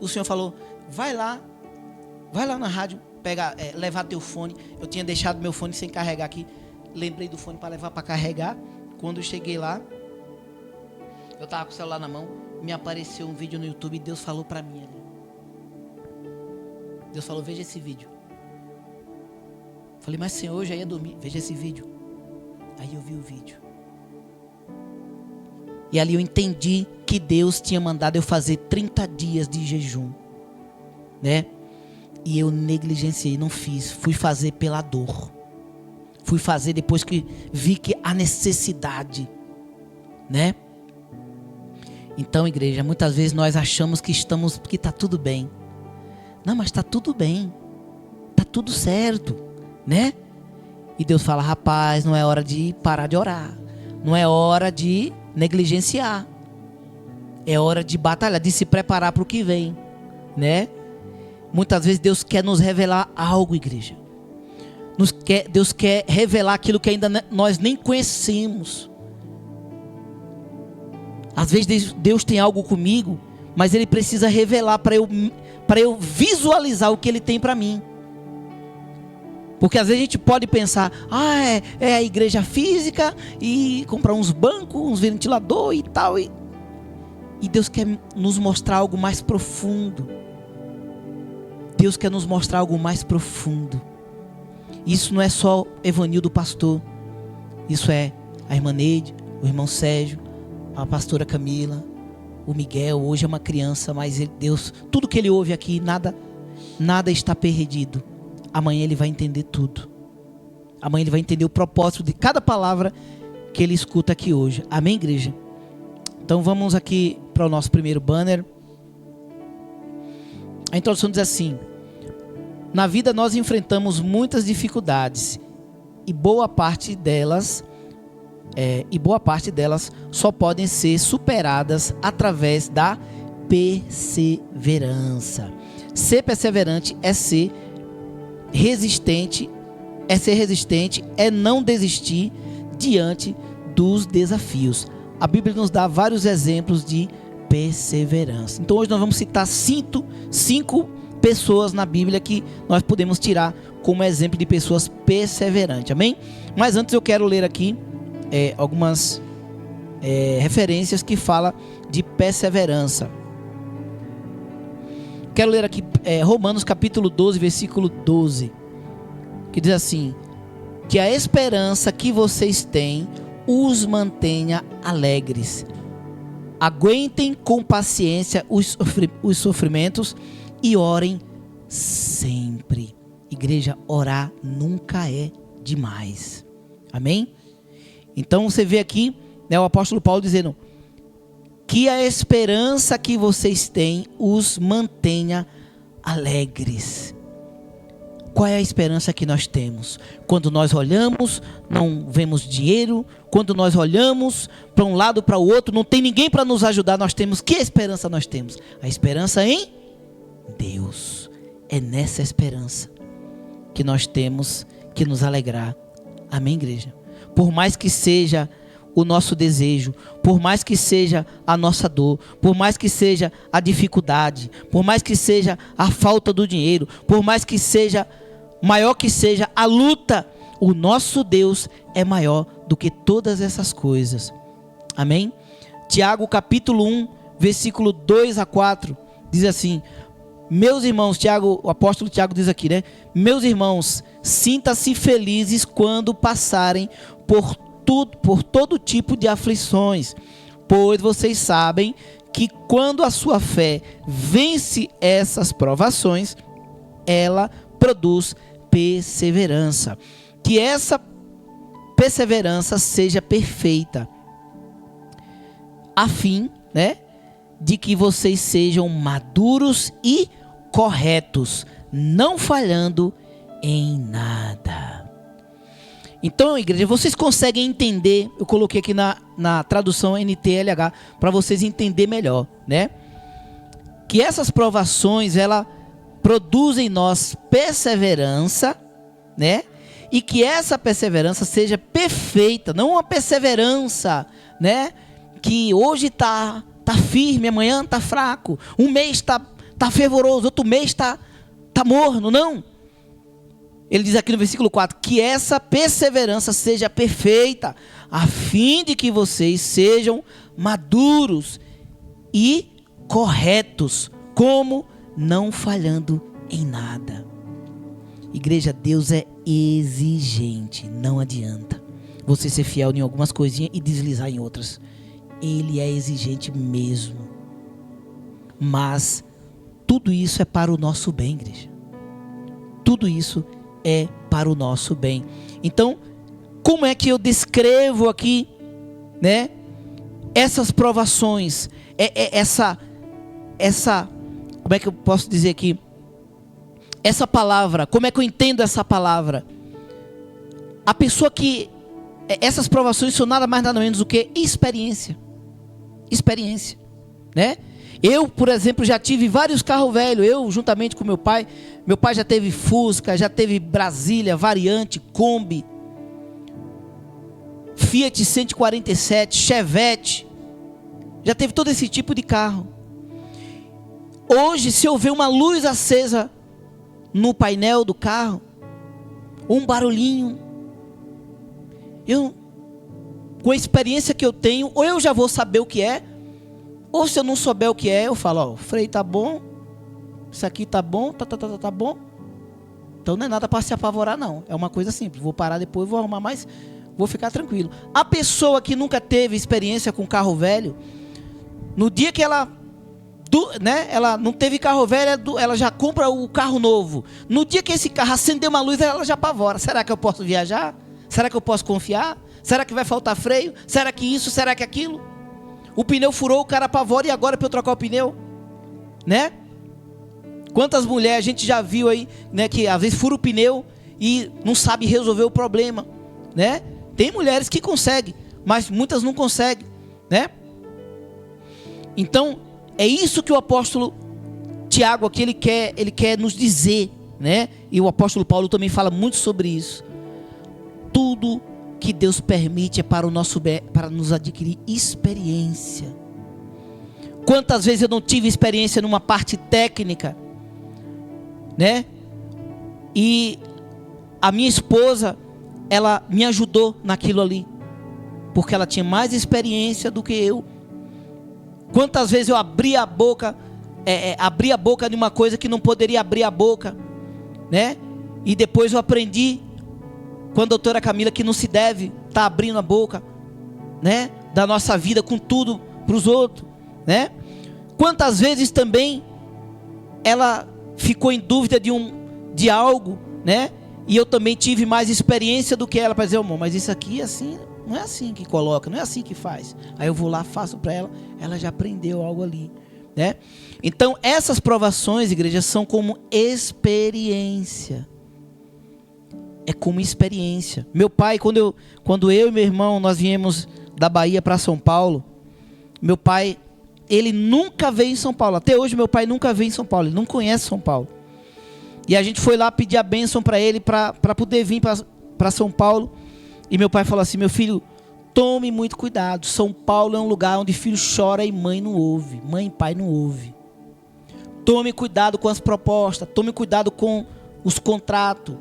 O Senhor falou: vai lá na rádio, levar teu fone. Eu tinha deixado meu fone sem carregar aqui. Lembrei do fone para levar para carregar. Quando eu cheguei lá, eu estava com o celular na mão, me apareceu um vídeo no YouTube e Deus falou para mim ali. Deus falou: veja esse vídeo. Falei: mas Senhor, eu já ia dormir. Veja esse vídeo. Aí eu vi o vídeo. E ali eu entendi que Deus tinha mandado eu fazer 30 dias de jejum, né? E eu negligenciei, não fiz. Fui fazer pela dor. Fui fazer depois que vi que a necessidade, né? Então, igreja, muitas vezes nós achamos que está tudo bem. Não, mas está tudo bem. Está tudo certo, né? E Deus fala: rapaz, não é hora de parar de orar. Não é hora de negligenciar. É hora de batalhar, de se preparar para o que vem, né? Muitas vezes Deus quer nos revelar algo, igreja. Deus quer revelar aquilo que ainda nós nem conhecemos. Às vezes Deus tem algo comigo, mas Ele precisa revelar para eu visualizar o que Ele tem para mim. Porque às vezes a gente pode pensar: é a igreja física e comprar uns bancos, uns ventilador e tal. E Deus quer nos mostrar algo mais profundo. Deus quer nos mostrar algo mais profundo. Isso não é só Evanildo pastor. Isso é a irmã Neide, o irmão Sérgio, a pastora Camila, o Miguel. Hoje é uma criança, mas Deus, tudo que ele ouve aqui, nada está perdido. Amanhã ele vai entender tudo. Amanhã ele vai entender o propósito de cada palavra que ele escuta aqui hoje. Amém, igreja? Então vamos aqui para o nosso primeiro banner. A introdução diz assim: na vida nós enfrentamos muitas dificuldades e boa parte delas só podem ser superadas através da perseverança. Ser perseverante é ser resistente, é não desistir diante dos desafios. A Bíblia nos dá vários exemplos de perseverança. Então hoje nós vamos citar cinco pessoas na Bíblia que nós podemos tirar como exemplo de pessoas perseverantes, amém? Mas antes eu quero ler aqui algumas referências que falam de perseverança. Quero ler aqui Romanos capítulo 12, versículo 12, que diz assim: que a esperança que vocês têm os mantenha alegres. Aguentem com paciência os sofrimentos e orem sempre. Igreja, orar nunca é demais. Amém? Então você vê aqui, né, o apóstolo Paulo dizendo que a esperança que vocês têm os mantenha alegres. Qual é a esperança que nós temos? Quando nós olhamos, não vemos dinheiro. Quando nós olhamos para um lado, para o outro, não tem ninguém para nos ajudar. Nós temos, que esperança nós temos? A esperança em Deus. É nessa esperança que nós temos que nos alegrar. Amém, igreja? Por mais que seja o nosso desejo, por mais que seja a nossa dor, por mais que seja a dificuldade, por mais que seja a falta do dinheiro, por mais que seja maior que seja a luta, o nosso Deus é maior do que todas essas coisas. Amém? Tiago capítulo 1, versículo 2 a 4, diz assim: meus irmãos, o apóstolo Tiago diz aqui, né? Meus irmãos, sinta-se felizes quando passarem por todo tipo de aflições, pois vocês sabem que quando a sua fé vence essas provações, ela produz perseverança. Que essa perseverança seja perfeita, a fim, né, de que vocês sejam maduros e corretos, não falhando em nada. Então, igreja, vocês conseguem entender? Eu coloquei aqui na tradução NTLH para vocês entenderem melhor, né? Que essas provações, ela produzem em nós perseverança, né? E que essa perseverança seja perfeita, não uma perseverança, né? Que hoje tá firme, amanhã tá fraco, um mês tá fervoroso, outro mês tá morno, não. Ele diz aqui no versículo 4, que essa perseverança seja perfeita, a fim de que vocês sejam maduros e corretos, como não falhando em nada. Igreja, Deus é exigente, não adianta você ser fiel em algumas coisinhas e deslizar em outras. Ele é exigente mesmo. Mas tudo isso é para o nosso bem, igreja. Tudo isso é para o nosso bem. Então, como é que eu descrevo aqui, né, essas provações, essa, como é que eu posso dizer aqui, essa palavra, como é que eu entendo essa palavra? A pessoa que, essas provações são nada mais nada menos do que experiência, né? Eu, por exemplo, já tive vários carros velhos. Eu, juntamente com meu pai já teve Fusca, já teve Brasília, Variante, Kombi, Fiat 147, Chevette. Já teve todo esse tipo de carro. Hoje, se eu ver uma luz acesa no painel do carro, um barulhinho, com a experiência que eu tenho, ou eu já vou saber o que é, ou se eu não souber o que é, eu falo, ó, o freio tá bom, isso aqui tá bom, tá bom. Então não é nada para se apavorar, não. É uma coisa simples. Vou parar depois, vou arrumar mais vou ficar tranquilo. A pessoa que nunca teve experiência com carro velho, no dia que ela não teve carro velho, ela já compra o carro novo. No dia que esse carro acender uma luz, ela já apavora. Será que eu posso viajar? Será que eu posso confiar? Será que vai faltar freio? Será que isso? Será que aquilo? O pneu furou, o cara apavora, e agora para eu trocar o pneu? Né? Quantas mulheres a gente já viu aí, né, que às vezes fura o pneu e não sabe resolver o problema, né? Tem mulheres que conseguem, mas muitas não conseguem, né? Então, é isso que o apóstolo Tiago aqui ele quer nos dizer, né? E o apóstolo Paulo também fala muito sobre isso. Tudo que Deus permite é para o nosso bem, para nos adquirir experiência. Quantas vezes eu não tive experiência numa parte técnica, né? E a minha esposa, ela me ajudou naquilo ali, porque ela tinha mais experiência do que eu. Quantas vezes eu abri a boca de uma coisa que não poderia abrir a boca, né? E depois eu aprendi com a doutora Camila que não se deve estar abrindo a boca, né? Da nossa vida com tudo para os outros, né? Quantas vezes também ela ficou em dúvida de algo, né? E eu também tive mais experiência do que ela para dizer, amor, mas isso aqui é assim, não é assim que coloca, não é assim que faz. Aí eu vou lá, faço para ela já aprendeu algo ali, né? Então essas provações, igreja, são como experiência. É como experiência. Meu pai, quando eu e meu irmão, nós viemos da Bahia para São Paulo, meu pai, ele nunca veio em São Paulo. Até hoje meu pai nunca veio em São Paulo, ele não conhece São Paulo. E a gente foi lá pedir a bênção para ele, para poder vir para São Paulo. E meu pai falou assim, meu filho, tome muito cuidado. São Paulo é um lugar onde filho chora e mãe não ouve. Mãe e pai não ouve. Tome cuidado com as propostas, tome cuidado com os contratos.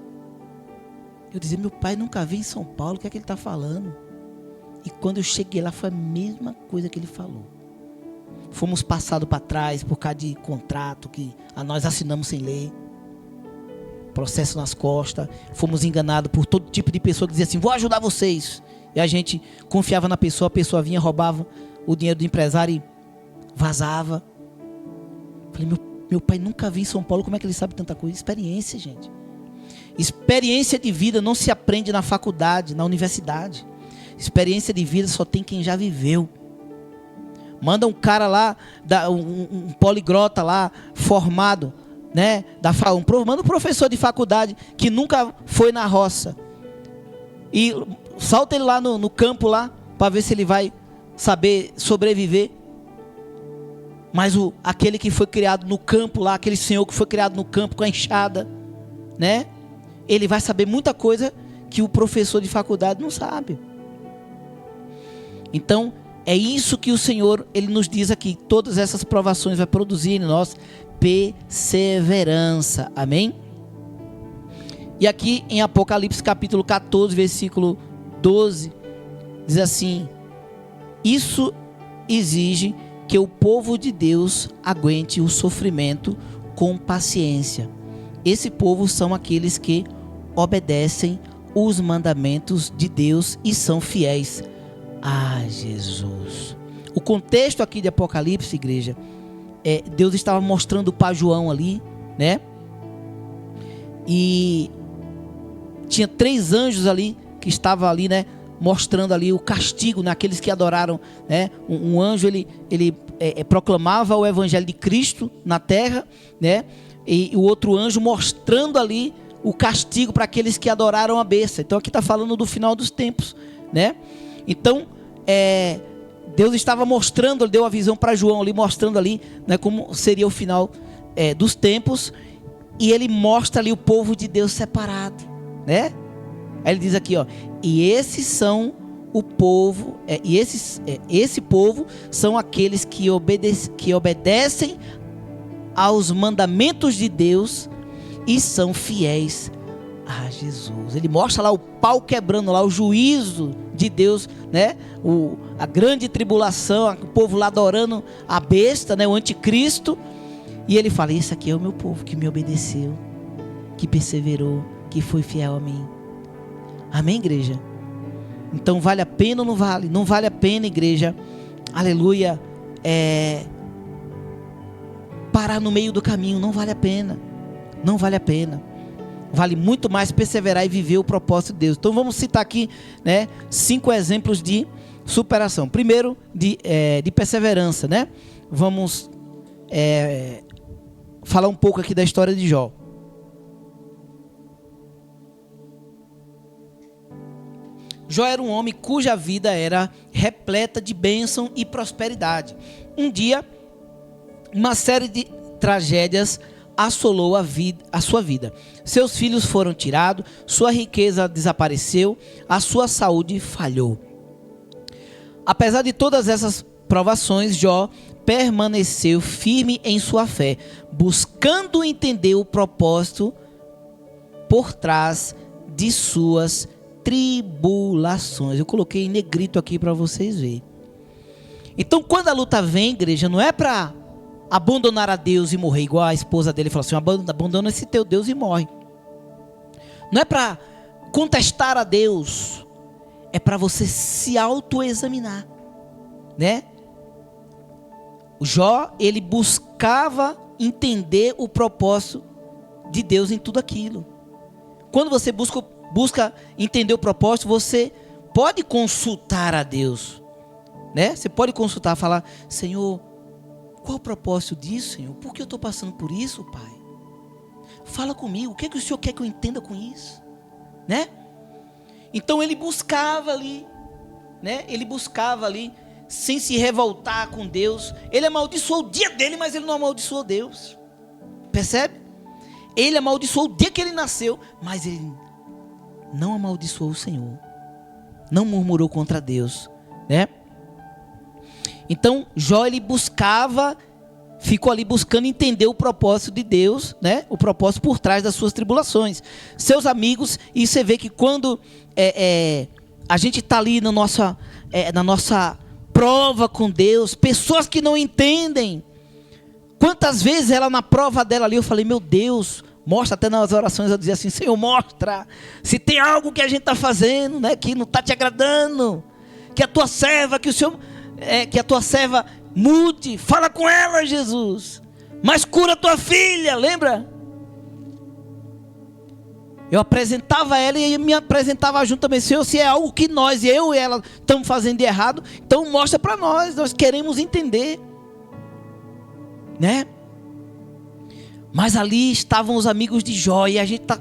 Eu dizia, meu pai nunca veio em São Paulo, o que é que ele está falando? E quando eu cheguei lá, foi a mesma coisa que ele falou. Fomos passados para trás por causa de contrato que nós assinamos sem ler. Processo nas costas. Fomos enganados por todo tipo de pessoa que dizia assim, vou ajudar vocês. E a gente confiava na pessoa, a pessoa vinha, roubava o dinheiro do empresário e vazava. Falei, meu pai nunca veio em São Paulo, como é que ele sabe tanta coisa? Experiência, gente. Experiência de vida não se aprende na faculdade, na universidade. Experiência de vida só tem quem já viveu. Manda um cara lá, um poliglota lá, formado, né? Manda um professor de faculdade que nunca foi na roça. E solta ele lá no campo lá, para ver se ele vai saber sobreviver. Mas aquele que foi criado no campo lá, aquele senhor que foi criado no campo com a enxada, né? Ele vai saber muita coisa que o professor de faculdade não sabe. Então, é isso que o Senhor, Ele nos diz aqui. Todas essas provações vai produzir em nós perseverança. Amém? E aqui em Apocalipse capítulo 14, versículo 12, diz assim: isso exige que o povo de Deus aguente o sofrimento com paciência. Esse povo são aqueles que obedecem os mandamentos de Deus e são fiéis a Jesus. O contexto aqui de Apocalipse, igreja, Deus estava mostrando para João ali, né? E tinha 3 anjos ali que estavam ali, né? Mostrando ali o castigo naqueles que adoraram, né? Um anjo ele proclamava o evangelho de Cristo na terra, né? E o outro anjo mostrando ali o castigo para aqueles que adoraram a besta. Então aqui está falando do final dos tempos, né? Então Deus estava mostrando, deu a visão para João ali, mostrando ali, né, como seria o final dos tempos. E ele mostra ali o povo de Deus separado, né? Aí ele diz aqui, ó, e esses são o povo, esse povo são aqueles que obedecem aos mandamentos de Deus e são fiéis a Jesus. Ele mostra lá o pau quebrando, lá o juízo de Deus, né? A grande tribulação, o povo lá adorando a besta, né? O anticristo. E ele fala, esse aqui é o meu povo que me obedeceu, que perseverou, que foi fiel a mim. Amém, igreja? Então vale a pena ou não vale? Não vale a pena, igreja, aleluia, parar no meio do caminho. Não vale a pena. Não vale a pena. Vale muito mais perseverar e viver o propósito de Deus. Então vamos citar aqui, né, 5 exemplos de superação. Primeiro, de perseverança, né? Vamos falar um pouco aqui da história de Jó. Jó era um homem cuja vida era repleta de bênção e prosperidade. Um dia, uma série de tragédias assolou a sua vida. Seus filhos foram tirados, sua riqueza desapareceu, a sua saúde falhou. Apesar de todas essas provações, Jó permaneceu firme em sua fé, buscando entender o propósito por trás de suas tribulações. Eu coloquei em negrito aqui para vocês verem. Então, quando a luta vem, igreja, não é para abandonar a Deus e morrer, igual a esposa dele falou assim: abandona esse teu Deus e morre. Não é para contestar a Deus, é para você se autoexaminar, né? O Jó, ele buscava entender o propósito de Deus em tudo aquilo. Quando você busca entender o propósito, você pode consultar a Deus, né? Você pode consultar, falar: Senhor, qual o propósito disso, Senhor? Por que eu estou passando por isso, Pai? Fala comigo, o que é que o Senhor quer que eu entenda com isso? Né? Então ele buscava ali, né? Ele buscava ali, sem se revoltar com Deus. Ele amaldiçoou o dia dele, mas ele não amaldiçoou Deus. Percebe? Ele amaldiçoou o dia que ele nasceu, mas ele não amaldiçoou o Senhor. Não murmurou contra Deus, né? Então, Jó, ele ficou ali buscando entender o propósito de Deus, né? O propósito por trás das suas tribulações. Seus amigos, e você vê que quando a gente está ali na nossa prova com Deus, pessoas que não entendem. Quantas vezes ela na prova dela ali, eu falei: meu Deus, mostra. Até nas orações eu dizia assim: Senhor, mostra se tem algo que a gente está fazendo, né, que não está te agradando, que a tua serva, que a tua serva mude, fala com ela, Jesus, mas cura a tua filha, lembra? Eu apresentava ela e me apresentava junto também: Senhor, se é algo que eu e ela estamos fazendo de errado, então mostra para nós queremos entender, né? Mas ali estavam os amigos de Jó, e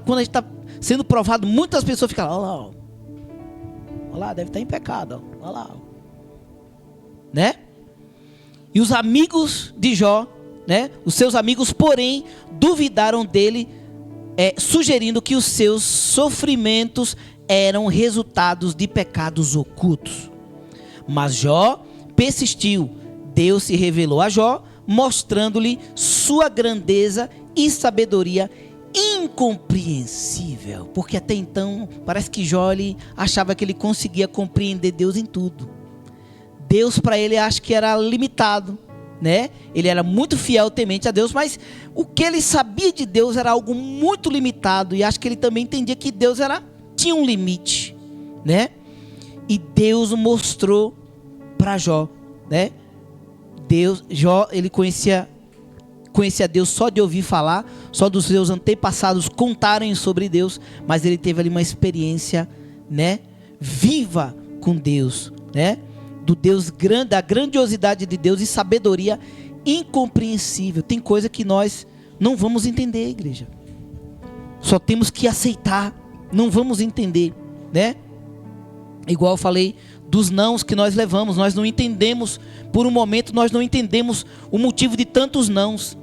quando a gente está sendo provado, muitas pessoas ficam: olha lá, deve estar em pecado, olha lá, né? E os amigos de Jó, né? Os seus amigos, porém, duvidaram dele, sugerindo que os seus sofrimentos eram resultados de pecados ocultos. Mas Jó persistiu. Deus se revelou a Jó, mostrando-lhe sua grandeza e sabedoria incompreensível. Porque até então, parece que Jó achava que ele conseguia compreender Deus em tudo. Deus para ele acho que era limitado, né? Ele era muito fiel, temente a Deus, mas o que ele sabia de Deus era algo muito limitado, e acho que ele também entendia que Deus tinha um limite, né? E Deus mostrou para Jó, né? Jó, ele conhecia Deus só de ouvir falar, só dos seus antepassados contarem sobre Deus, mas ele teve ali uma experiência, né, viva com Deus, né? Do Deus grande, da grandiosidade de Deus e sabedoria incompreensível. Tem coisa que nós não vamos entender, igreja. Só temos que aceitar. Não vamos entender, né? Igual eu falei dos nãos que nós levamos. Nós não entendemos, por um momento, nós não entendemos o motivo de tantos nãos.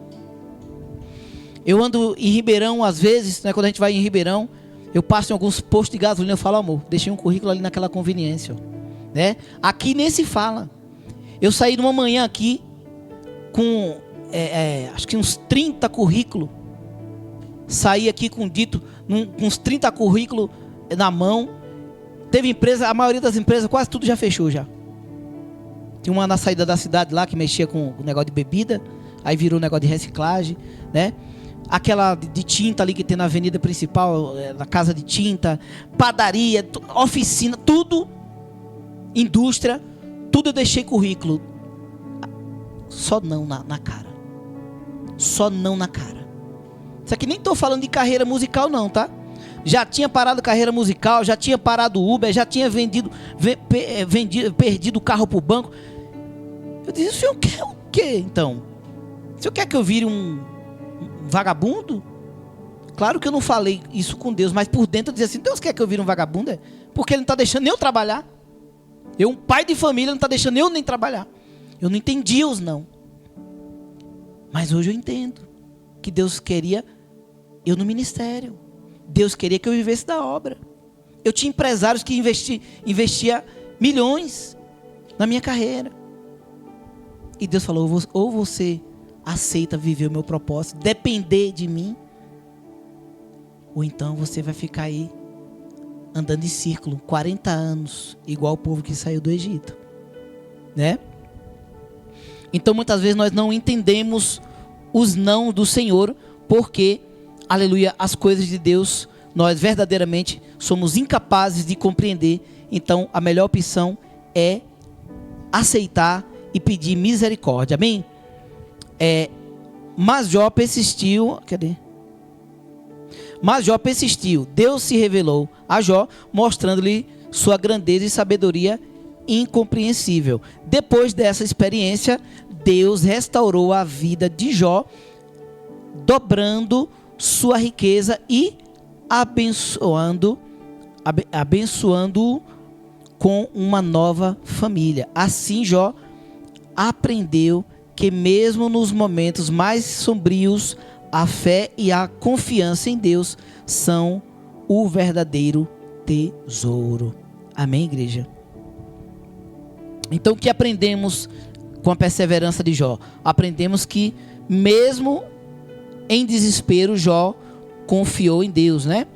Eu ando em Ribeirão, às vezes, né, quando a gente vai em Ribeirão, eu passo em alguns postos de gasolina, eu falo: amor, deixei um currículo ali naquela conveniência, ó. Né? Aqui nem se fala. Eu saí numa manhã aqui com acho que uns 30 currículos. Saí aqui com uns 30 currículos na mão. Teve empresa, a maioria das empresas, quase tudo já fechou já. Tinha uma na saída da cidade lá que mexia com o negócio de bebida, aí virou um negócio de reciclagem, né? Aquela de tinta ali que tem na avenida principal, na casa de tinta, padaria, oficina, tudo indústria, tudo eu deixei currículo. Só não na cara. Só não na cara. Isso aqui nem estou falando de carreira musical não, tá? Já tinha parado carreira musical, já tinha parado Uber, já tinha perdido o carro para o banco. Eu disse, o senhor quer o quê então? O senhor quer que eu vire um vagabundo? Claro que eu não falei isso com Deus, mas por dentro eu dizia assim, Deus quer que eu vire um vagabundo? Porque Ele não está deixando nem eu trabalhar. Eu, um pai de família, não está deixando eu nem trabalhar. Eu não entendia os não. Mas hoje eu entendo que Deus queria eu no ministério. Deus queria que eu vivesse da obra. Eu tinha empresários que investia milhões na minha carreira. E Deus falou, ou você aceita viver o meu propósito, depender de mim, ou então você vai ficar aí andando em círculo 40 anos, igual o povo que saiu do Egito, né? Então muitas vezes nós não entendemos os não do Senhor, porque, aleluia, as coisas de Deus, nós verdadeiramente somos incapazes de compreender. Então a melhor opção é aceitar e pedir misericórdia, amém? Mas Jó persistiu, Mas Jó persistiu, Deus se revelou a Jó, mostrando-lhe sua grandeza e sabedoria incompreensível. Depois dessa experiência, Deus restaurou a vida de Jó, dobrando sua riqueza e abençoando-o com uma nova família. Assim Jó aprendeu que mesmo nos momentos mais sombrios, a fé e a confiança em Deus são o verdadeiro tesouro. Amém, igreja? Então o que aprendemos com a perseverança de Jó? Aprendemos que mesmo em desespero, Jó confiou em Deus, né?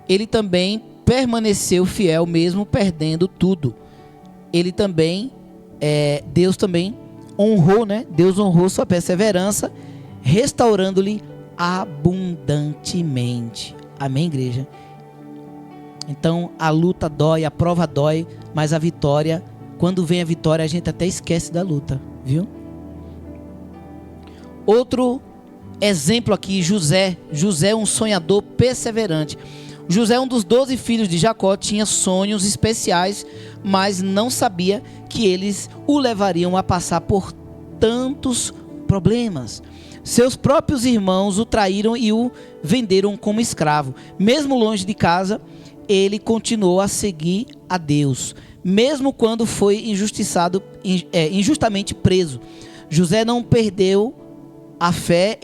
Ele também permaneceu fiel mesmo perdendo tudo. Ele também, Deus também honrou, né? Deus honrou sua perseverança, restaurando-lhe abundantemente. Amém, igreja? Então a luta dói, a prova dói, mas a vitória, quando vem a vitória, a gente até esquece da luta, viu? Outro exemplo aqui, José. José é um sonhador perseverante. José, um dos 12 filhos de Jacó, tinha sonhos especiais, mas não sabia que eles o levariam a passar por tantos problemas. Seus próprios irmãos o traíram e o venderam como escravo. Mesmo longe de casa, ele continuou a seguir a Deus, mesmo quando foi injustamente preso. José não perdeu a fé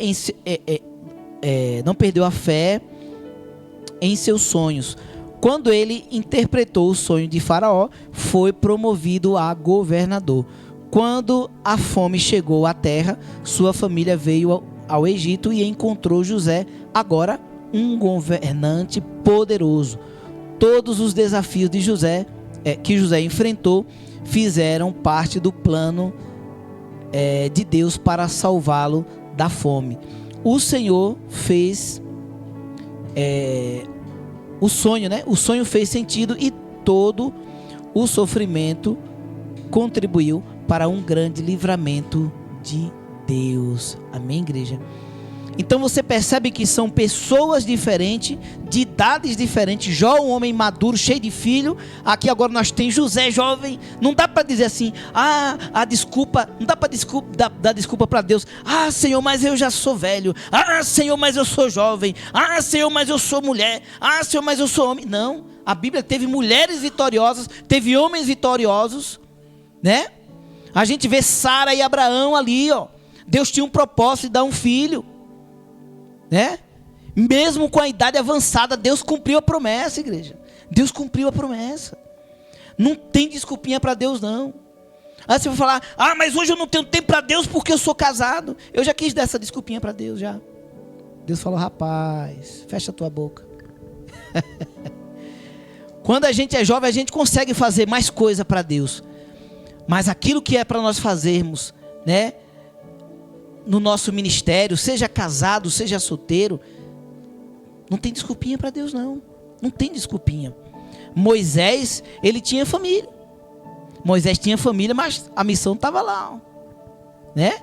em seus sonhos. Quando ele interpretou o sonho de Faraó, foi promovido a governador. Quando a fome chegou à terra, sua família veio ao Egito e encontrou José, agora um governante poderoso. Todos os desafios de José, que José enfrentou, fizeram parte do plano de Deus para salvá-lo da fome. O Senhor fez o sonho, né? O sonho fez sentido e todo o sofrimento contribuiu para um grande livramento de Deus. Amém, igreja? Então você percebe que são pessoas diferentes, de idades diferentes. Jó, um homem maduro, cheio de filho. Aqui agora nós temos José, jovem. Não dá para dizer assim, a desculpa, não dá para dar desculpa para Deus. Senhor, mas eu já sou velho. Senhor, mas eu sou jovem. Senhor, mas eu sou mulher. Senhor, mas eu sou homem. Não, a Bíblia teve mulheres vitoriosas, teve homens vitoriosos, né? A gente vê Sara e Abraão ali, ó. Deus tinha um propósito de dar um filho, né? Mesmo com a idade avançada, Deus cumpriu a promessa, igreja. Deus cumpriu a promessa. Não tem desculpinha para Deus, não. Você vai falar, mas hoje eu não tenho tempo para Deus porque eu sou casado. Eu já quis dar essa desculpinha para Deus, já. Deus falou, rapaz, fecha a tua boca. Quando a gente é jovem, a gente consegue fazer mais coisa para Deus. Mas aquilo que é para nós fazermos, né, no nosso ministério, seja casado, seja solteiro, não tem desculpinha para Deus, não. Não tem desculpinha. Moisés, ele tinha família. Moisés tinha família, mas a missão estava lá, né?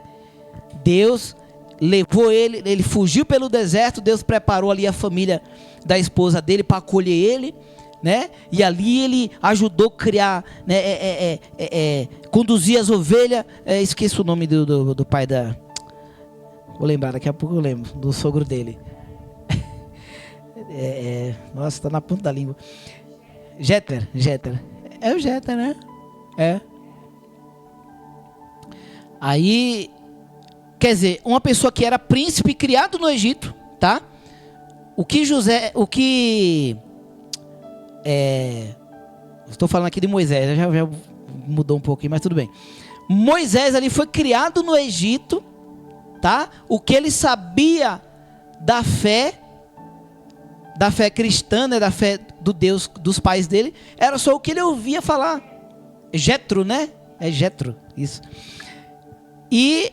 Deus levou ele, ele fugiu pelo deserto, Deus preparou ali a família da esposa dele para acolher ele, né? E ali ele ajudou a criar, né? Conduzir as ovelhas. Esqueço o nome do pai da... Vou lembrar, daqui a pouco eu lembro, do sogro dele. Nossa, tá na ponta da língua. Jéter. É o Jéter, né? É. Aí, quer dizer, uma pessoa que era príncipe criado no Egito, tá? Estou falando aqui de Moisés, já mudou um pouquinho, mas tudo bem. Moisés ali foi criado no Egito, tá? O que ele sabia da fé cristã, né? Da fé do Deus dos pais dele, era só o que ele ouvia falar. Jetro, né? É Jetro, isso. E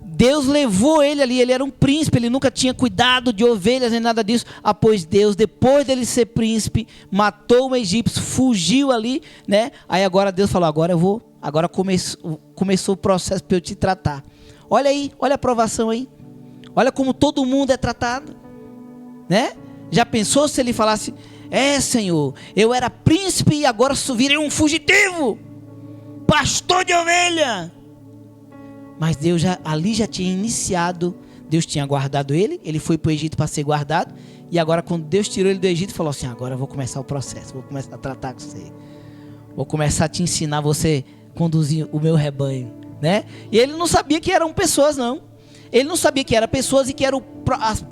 Deus levou ele ali, ele era um príncipe, ele nunca tinha cuidado de ovelhas nem nada disso. Pois Deus, depois dele ser príncipe, matou um egípcio, fugiu ali, né? Aí agora Deus falou, agora começou o processo para eu te tratar. Olha aí, olha a aprovação aí. Olha como todo mundo é tratado, né? Já pensou se ele falasse, Senhor, eu era príncipe e agora virei um fugitivo, pastor de ovelha. Mas Deus ali já tinha iniciado, Deus tinha guardado ele, ele foi para o Egito para ser guardado, e agora quando Deus tirou ele do Egito, falou assim, agora eu vou começar o processo, vou começar a tratar com você, vou começar a te ensinar você conduzir o meu rebanho, né? E ele não sabia que eram pessoas, não, ele não sabia que eram pessoas e que eram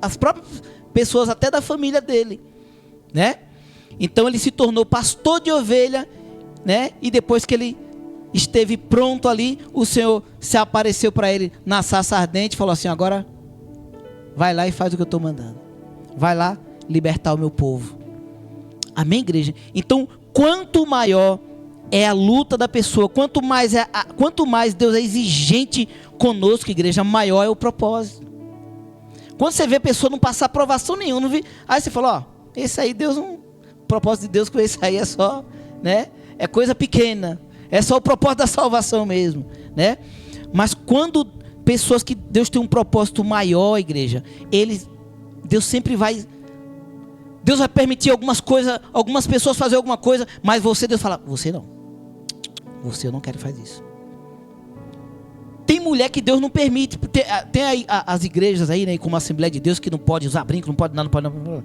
as próprias pessoas até da família dele, né? Então ele se tornou pastor de ovelha, né? E depois que ele esteve pronto ali, o Senhor se apareceu para ele na sarça ardente e falou assim, agora vai lá e faz o que eu estou mandando, vai lá libertar o meu povo. Amém, igreja? Então, quanto maior é a luta da pessoa, quanto mais Deus é exigente conosco, igreja, maior é o propósito. Quando você vê a pessoa não passar aprovação nenhuma, aí você fala, esse aí o propósito de Deus com esse aí é só, né? É coisa pequena. É só o propósito da salvação mesmo, né? Mas quando pessoas que Deus tem um propósito maior, igreja, Deus vai permitir algumas coisas, algumas pessoas fazer alguma coisa, mas Deus fala, você eu não quero fazer isso. Tem mulher que Deus não permite, tem aí as igrejas aí, né, como a Assembleia de Deus, que não pode usar brinco, não pode nada, não pode.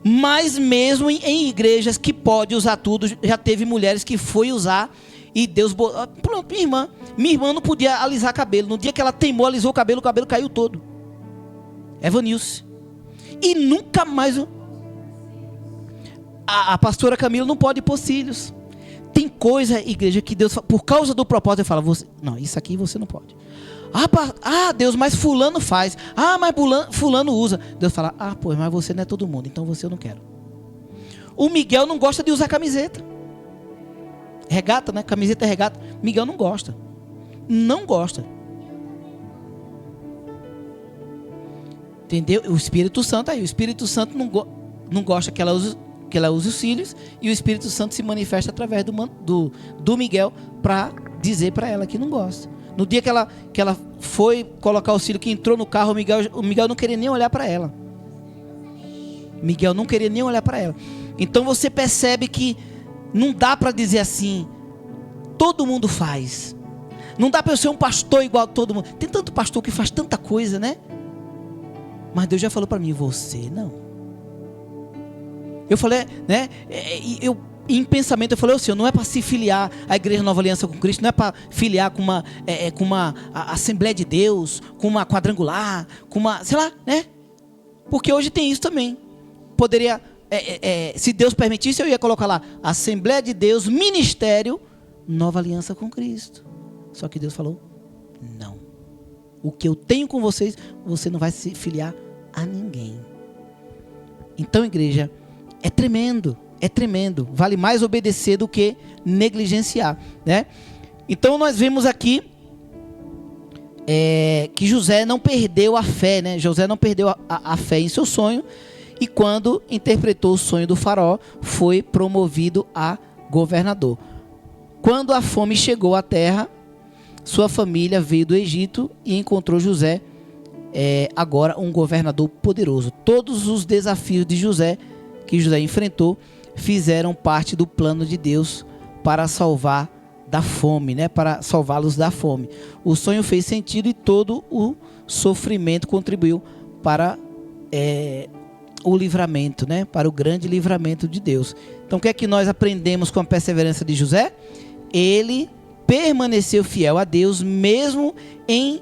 Mas mesmo em igrejas que pode usar tudo, já teve mulheres que foi usar e Deus... Pronto, minha irmã não podia alisar cabelo. No dia que ela teimou, alisou o cabelo caiu todo. Evanilce. E nunca mais... A pastora Camila não pode pôr cílios. Tem coisa, igreja, que Deus... Por causa do propósito, ele fala, não, isso aqui você não pode. Deus, mas fulano faz. Mas fulano usa. Deus fala, mas você não é todo mundo, então você eu não quero. O Miguel não gosta de usar camiseta. Regata, né? Camiseta é regata. Miguel não gosta. Não gosta. Entendeu? O Espírito Santo aí. O Espírito Santo não gosta que ela use os cílios. E o Espírito Santo se manifesta através do Miguel para dizer para ela que não gosta. No dia que ela foi colocar o cílio, que entrou no carro, o Miguel não queria nem olhar para ela. Miguel não queria nem olhar para ela. Então você percebe que não dá para dizer assim, todo mundo faz. Não dá para eu ser um pastor igual a todo mundo. Tem tanto pastor que faz tanta coisa, né? Mas Deus já falou para mim, você não. Eu falei, né? Em pensamento eu falei, Senhor, não é para se filiar à Igreja Nova Aliança com Cristo, não é para filiar com uma Assembleia de Deus, com uma quadrangular, com uma, sei lá, né? Porque hoje tem isso também. Poderia, se Deus permitisse, eu ia colocar lá, Assembleia de Deus, Ministério, Nova Aliança com Cristo. Só que Deus falou, não. O que eu tenho com vocês, você não vai se filiar a ninguém. Então, igreja, é tremendo. É tremendo, vale mais obedecer do que negligenciar, né? Então nós vemos aqui que José não perdeu a fé, né? José não perdeu a fé em seu sonho, e quando interpretou o sonho do faraó, foi promovido a governador. Quando a fome chegou à terra, sua família veio do Egito e encontrou José, agora um governador poderoso. Todos os desafios de José, que José enfrentou, fizeram parte do plano de Deus para salvar da fome, né? Para salvá-los da fome. O sonho fez sentido e todo o sofrimento contribuiu para o livramento, né? Para o grande livramento de Deus. Então, o que é que nós aprendemos com a perseverança de José? Ele permaneceu fiel a Deus mesmo em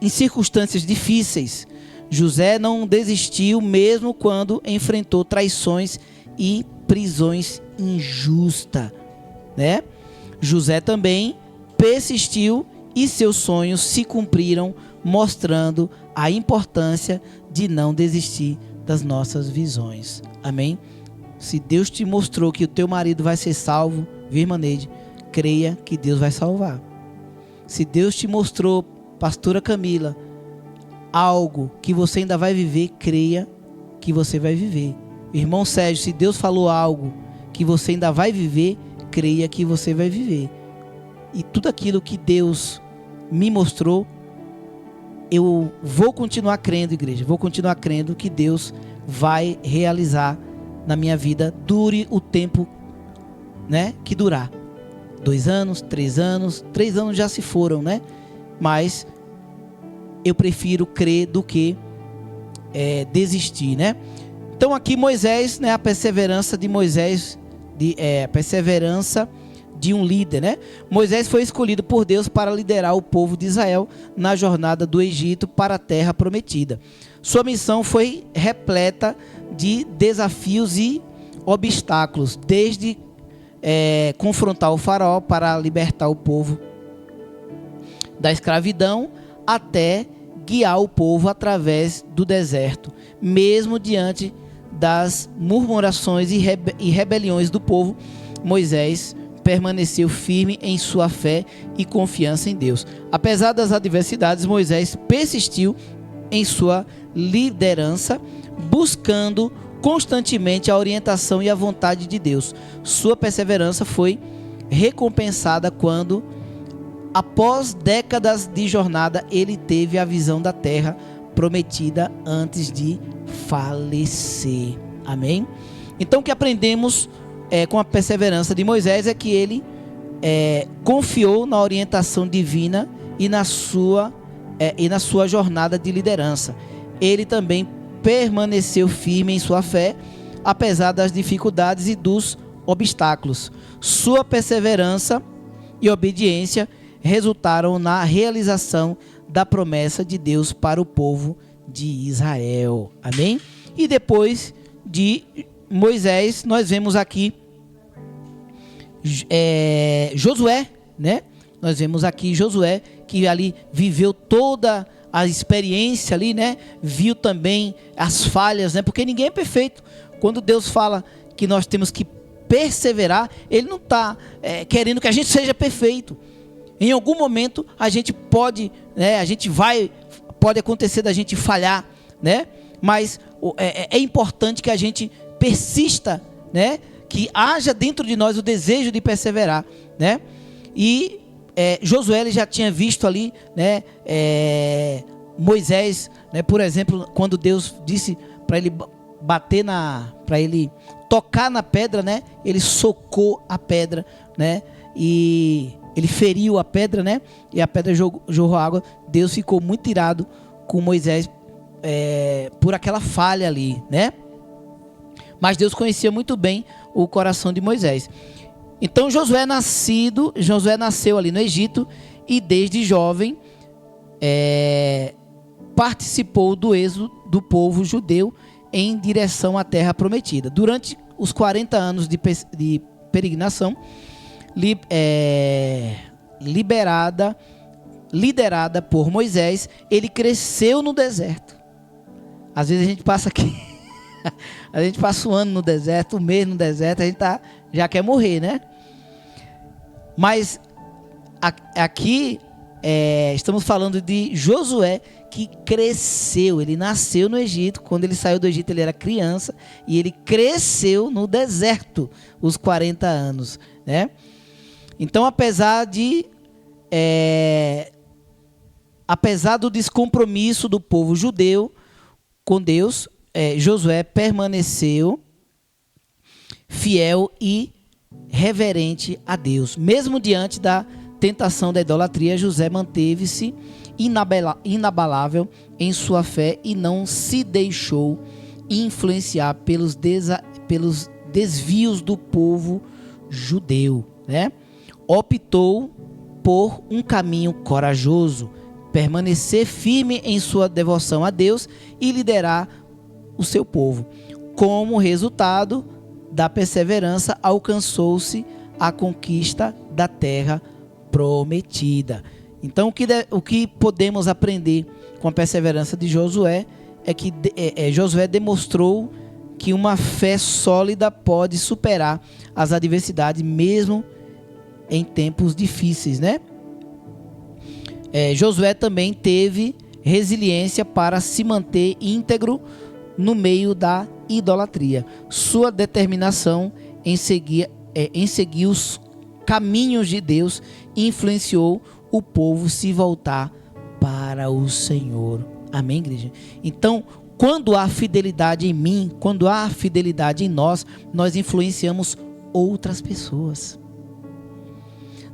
circunstâncias difíceis. José não desistiu mesmo quando enfrentou traições e prisões injustas, né? José também persistiu e seus sonhos se cumpriram, mostrando a importância de não desistir das nossas visões. Amém? Se Deus te mostrou que o teu marido vai ser salvo, viu, irmã Neide, creia que Deus vai salvar. Se Deus te mostrou, pastora Camila, algo que você ainda vai viver, creia que você vai viver. Irmão Sérgio, se Deus falou algo que você ainda vai viver, creia que você vai viver. E tudo aquilo que Deus me mostrou, eu vou continuar crendo, igreja. Vou continuar crendo que Deus vai realizar na minha vida, dure o tempo, né, que durar. 2 anos, 3 anos, 3 anos já se foram, né? Mas eu prefiro crer do que desistir, né? Então aqui Moisés, né, a perseverança de Moisés, a perseverança de um líder, né? Moisés foi escolhido por Deus para liderar o povo de Israel na jornada do Egito para a terra prometida. Sua missão foi repleta de desafios e obstáculos, desde confrontar o faraó para libertar o povo da escravidão, até guiar o povo através do deserto, mesmo diante das murmurações e rebeliões do povo. Moisés permaneceu firme em sua fé e confiança em Deus. Apesar das adversidades, Moisés persistiu em sua liderança, buscando constantemente a orientação e a vontade de Deus. Sua perseverança foi recompensada quando, após décadas de jornada, ele teve a visão da terra prometida antes de falecer. Amém? Então, o que aprendemos com a perseverança de Moisés é que ele confiou na orientação divina e na sua jornada de liderança. Ele também permaneceu firme em sua fé, apesar das dificuldades e dos obstáculos. Sua perseverança e obediência resultaram na realização da promessa de Deus para o povo de Israel. Amém? E depois de Moisés, nós vemos aqui Josué, né? Nós vemos aqui Josué, que ali viveu toda a experiência ali, né? Viu também as falhas, né? Porque ninguém é perfeito. Quando Deus fala que nós temos que perseverar, Ele não está querendo que a gente seja perfeito. Em algum momento a gente pode, né? Pode acontecer da gente falhar, né? Mas é importante que a gente persista, né? Que haja dentro de nós o desejo de perseverar, né? E Josué, ele já tinha visto ali, né? Moisés, né? Por exemplo, quando Deus disse para ele para ele tocar na pedra, né? Ele socou a pedra, né? E ele feriu a pedra, né? E a pedra jorrou água. Deus ficou muito irado com Moisés por aquela falha ali, né? Mas Deus conhecia muito bem o coração de Moisés. Então Josué nasceu ali no Egito e desde jovem participou do êxodo do povo judeu em direção à terra prometida. Durante os 40 anos de peregrinação, liderada por Moisés, ele cresceu no deserto. Às vezes a gente passa aqui, a gente passa um ano no deserto, um mês no deserto, a gente já quer morrer, né? Mas aqui estamos falando de Josué, que cresceu. Ele nasceu no Egito. Quando ele saiu do Egito, ele era criança, e ele cresceu no deserto os 40 anos, né? Então, apesar do descompromisso do povo judeu com Deus, Josué permaneceu fiel e reverente a Deus. Mesmo diante da tentação da idolatria, Josué manteve-se inabalável em sua fé e não se deixou influenciar pelos desvios do povo judeu, né? Optou por um caminho corajoso, permanecer firme em sua devoção a Deus e liderar o seu povo. Como resultado da perseverança, alcançou-se a conquista da terra prometida. Então, o que podemos aprender com a perseverança de Josué é que Josué demonstrou que uma fé sólida pode superar as adversidades, mesmo em tempos difíceis, né? Josué também teve resiliência para se manter íntegro no meio da idolatria. Sua determinação em seguir os caminhos de Deus influenciou o povo se voltar para o Senhor. Amém, igreja? Então, quando há fidelidade em mim, quando há fidelidade em nós influenciamos outras pessoas.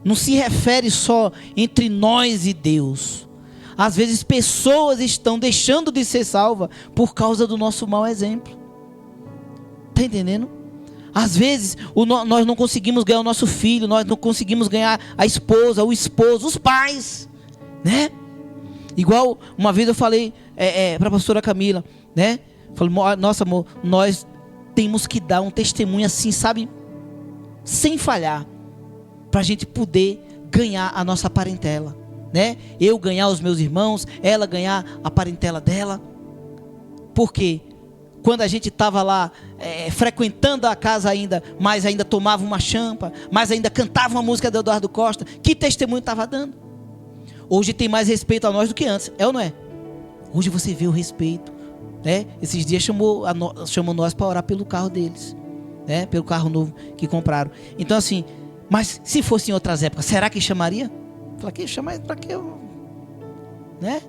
Não se refere só entre nós e Deus. Às vezes pessoas estão deixando de ser salvas por causa do nosso mau exemplo. Está entendendo? Às vezes nós não conseguimos ganhar o nosso filho, nós não conseguimos ganhar a esposa, o esposo, os pais, né? Igual uma vez eu falei para a pastora Camila, né? Falei, nossa amor, nós temos que dar um testemunho assim, sabe? Sem falhar, para a gente poder ganhar a nossa parentela, né? Eu ganhar os meus irmãos, ela ganhar a parentela dela. Por quê? Quando a gente estava lá frequentando a casa ainda, mas ainda tomava uma champa, mas ainda cantava uma música do Eduardo Costa, que testemunho estava dando? Hoje tem mais respeito a nós do que antes, é ou não é? Hoje você vê o respeito, né? Esses dias chamou nós para orar pelo carro deles, né? Pelo carro novo que compraram. Então assim, mas se fosse em outras épocas, será que chamaria? Fala, que chamar para quê? Né?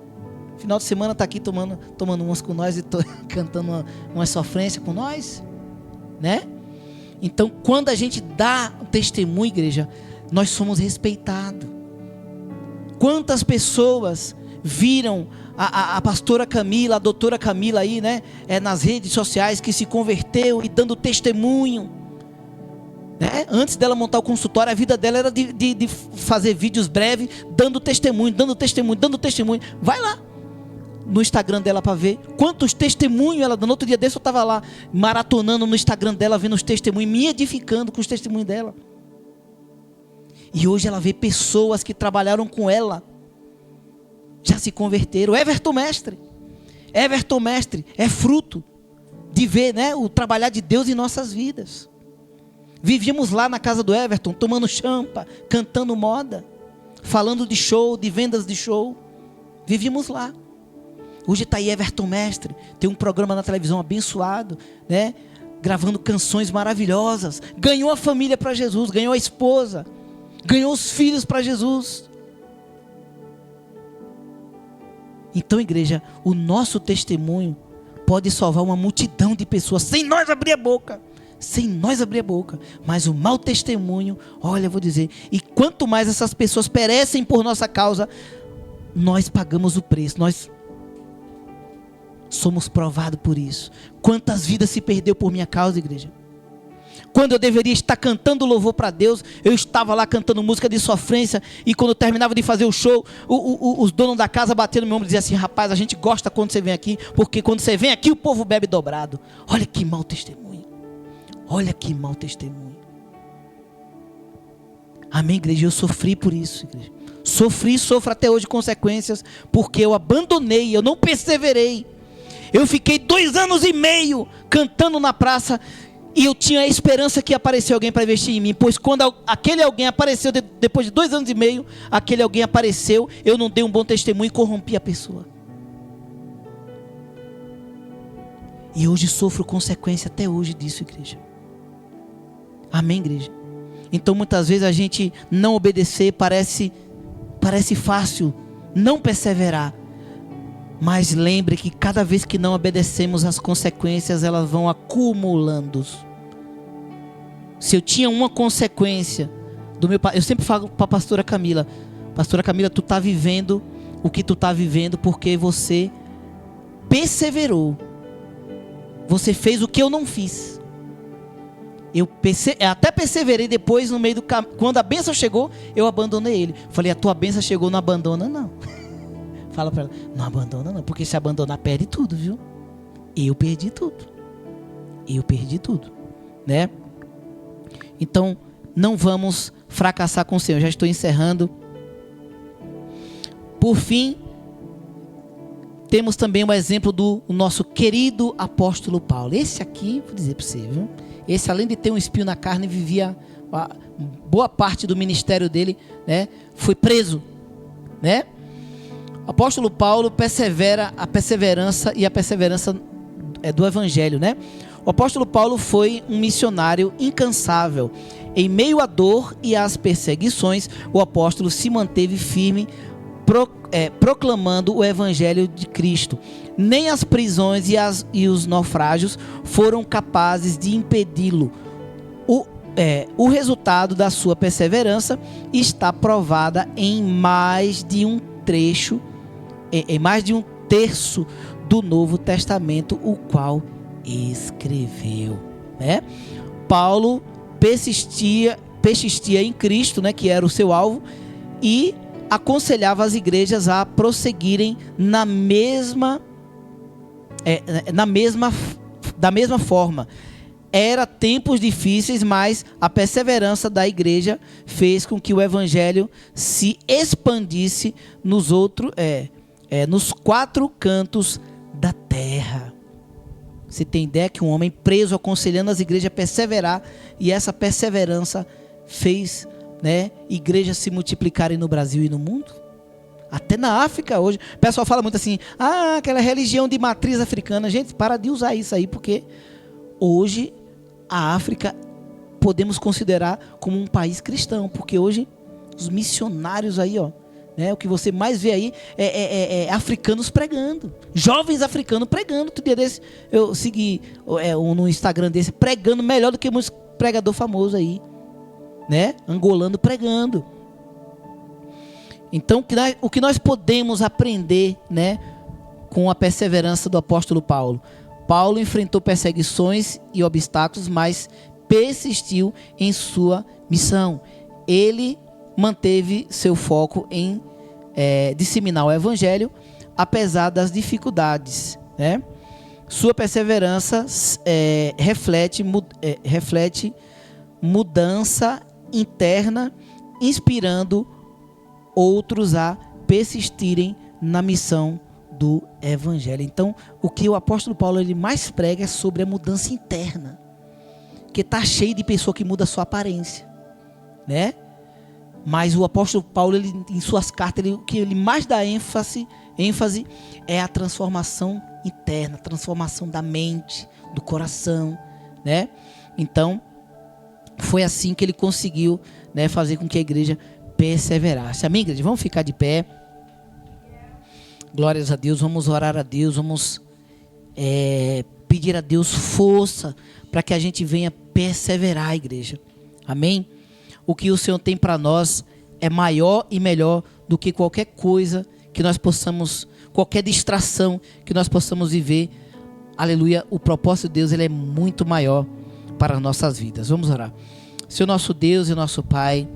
Final de semana está aqui tomando umas com nós e cantando uma sofrência com nós, né? Então, quando a gente dá testemunho, igreja, nós somos respeitados. Quantas pessoas viram a pastora Camila, a doutora Camila aí, né? Nas redes sociais, que se converteu e dando testemunho, né? Antes dela montar o consultório, a vida dela era de fazer vídeos breves, dando testemunho. Vai lá no Instagram dela para ver quantos testemunhos ela deu. No outro dia desse eu estava lá maratonando no Instagram dela, vendo os testemunhos, me edificando com os testemunhos dela. E hoje ela vê pessoas que trabalharam com ela, já se converteram. Everton Mestre é fruto de ver, né, o trabalhar de Deus em nossas vidas. Vivíamos lá na casa do Everton, tomando champa, cantando moda, falando de show, de vendas de show. Vivíamos lá. Hoje está aí Everton Mestre, tem um programa na televisão abençoado, né? Gravando canções maravilhosas. Ganhou a família para Jesus, ganhou a esposa, ganhou os filhos para Jesus. Então, igreja, o nosso testemunho pode salvar uma multidão de pessoas, sem nós abrir a boca. Mas o mau testemunho, olha, eu vou dizer, e quanto mais essas pessoas perecem por nossa causa, nós pagamos o preço, nós somos provados por isso. Quantas vidas se perdeu por minha causa, igreja? Quando eu deveria estar cantando louvor para Deus, eu estava lá cantando música de sofrência, e quando eu terminava de fazer o show, os donos da casa bateram no meu ombro e diziam assim: rapaz, a gente gosta quando você vem aqui, porque quando você vem aqui o povo bebe dobrado. Olha que mau testemunho. Amém, igreja? Eu sofri por isso, igreja. Sofro até hoje consequências, porque eu abandonei, eu não perseverei. Eu fiquei 2 anos e meio cantando na praça, e eu tinha a esperança que apareceu alguém para investir em mim, pois quando aquele alguém apareceu, depois de 2 anos e meio, aquele alguém apareceu, eu não dei um bom testemunho e corrompi a pessoa. E hoje sofro consequência até hoje disso, igreja. Amém, igreja? Então muitas vezes a gente não obedecer parece fácil, não perseverar. Mas lembre que cada vez que não obedecemos, as consequências elas vão acumulando. Se eu tinha uma consequência do meu pai, eu sempre falo para a pastora Camila, tu está vivendo o que tu está vivendo porque você perseverou. Você fez o que eu não fiz. Eu até perseverei depois no meio do caminho. Quando a bênção chegou, eu abandonei ele. Falei, a tua bênção chegou, não abandona não. Fala para ela, não abandona não, porque se abandonar perde tudo, viu? Eu perdi tudo, né? Então, não vamos fracassar com o Senhor. Já estou encerrando. Por fim, temos também o exemplo do nosso querido apóstolo Paulo. Esse aqui, vou dizer para você, viu? Esse, além de ter um espinho na carne, vivia boa parte do ministério dele, né? Foi preso, né? O apóstolo Paulo persevera a perseverança do evangelho, né? O apóstolo Paulo foi um missionário incansável. Em meio à dor e às perseguições, o apóstolo se manteve firme, proclamando o evangelho de Cristo. Nem as prisões e os naufrágios foram capazes de impedi-lo. O resultado da sua perseverança está provada em mais de um terço do Novo Testamento, o qual escreveu, né? Paulo persistia em Cristo, né, que era o seu alvo, e aconselhava as igrejas a prosseguirem da mesma forma. Era tempos difíceis, mas a perseverança da igreja fez com que o evangelho se expandisse nos 4 cantos da terra. Você tem ideia que um homem preso aconselhando as igrejas a perseverar, e essa perseverança fez, né, igrejas se multiplicarem no Brasil e no mundo? Até na África hoje. O pessoal fala muito assim, aquela religião de matriz africana. Gente, para de usar isso aí, porque hoje a África podemos considerar como um país cristão, porque hoje os missionários aí, né, o que você mais vê aí é africanos pregando, jovens africanos pregando. Outro dia desse eu segui no Instagram desse, pregando melhor do que muitos pregador famoso aí, né, angolano pregando. Então o que nós podemos aprender, né, com a perseverança do apóstolo Paulo? Paulo enfrentou perseguições e obstáculos, mas persistiu em sua missão. Ele manteve seu foco em disseminar o evangelho, apesar das dificuldades, né? Sua perseverança reflete mudança interna, inspirando outros a persistirem na missão do evangelho. Então, o que o apóstolo Paulo ele mais prega é sobre a mudança interna, que está cheio de pessoa que muda a sua aparência, né? Mas o apóstolo Paulo, em suas cartas, o que ele mais dá ênfase é a transformação interna, transformação da mente, do coração, né? Então, foi assim que ele conseguiu, né, fazer com que a igreja perseverasse. Amém, igreja? Vamos ficar de pé. Glórias a Deus, vamos orar a Deus, vamos pedir a Deus força para que a gente venha perseverar, igreja. Amém? O que o Senhor tem para nós é maior e melhor do que qualquer coisa que nós possamos, qualquer distração que nós possamos viver. Aleluia, o propósito de Deus ele é muito maior para as nossas vidas. Vamos orar. Senhor nosso Deus e nosso Pai,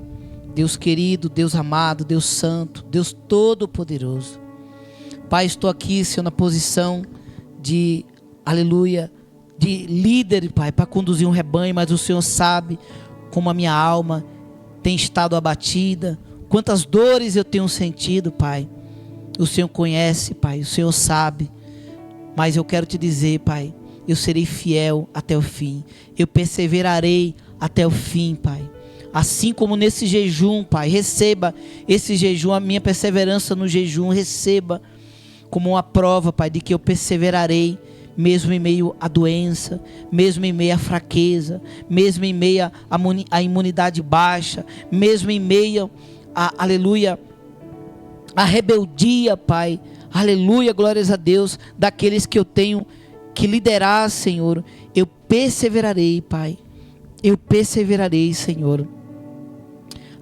Deus querido, Deus amado, Deus santo, Deus todo-poderoso. Pai, estou aqui, Senhor, na posição de, aleluia, de líder, Pai, para conduzir um rebanho, mas o Senhor sabe como a minha alma tem estado abatida, quantas dores eu tenho sentido, Pai. O Senhor conhece, Pai, o Senhor sabe, mas eu quero te dizer, Pai, eu serei fiel até o fim, eu perseverarei até o fim, Pai. Assim como nesse jejum, Pai, receba esse jejum, a minha perseverança no jejum, receba como uma prova, Pai, de que eu perseverarei, mesmo em meio à doença, mesmo em meio à fraqueza, mesmo em meio à imunidade baixa, mesmo em meio aleluia, a rebeldia, Pai, aleluia, glórias a Deus, daqueles que eu tenho que liderar, Senhor, eu perseverarei, Pai, eu perseverarei, Senhor,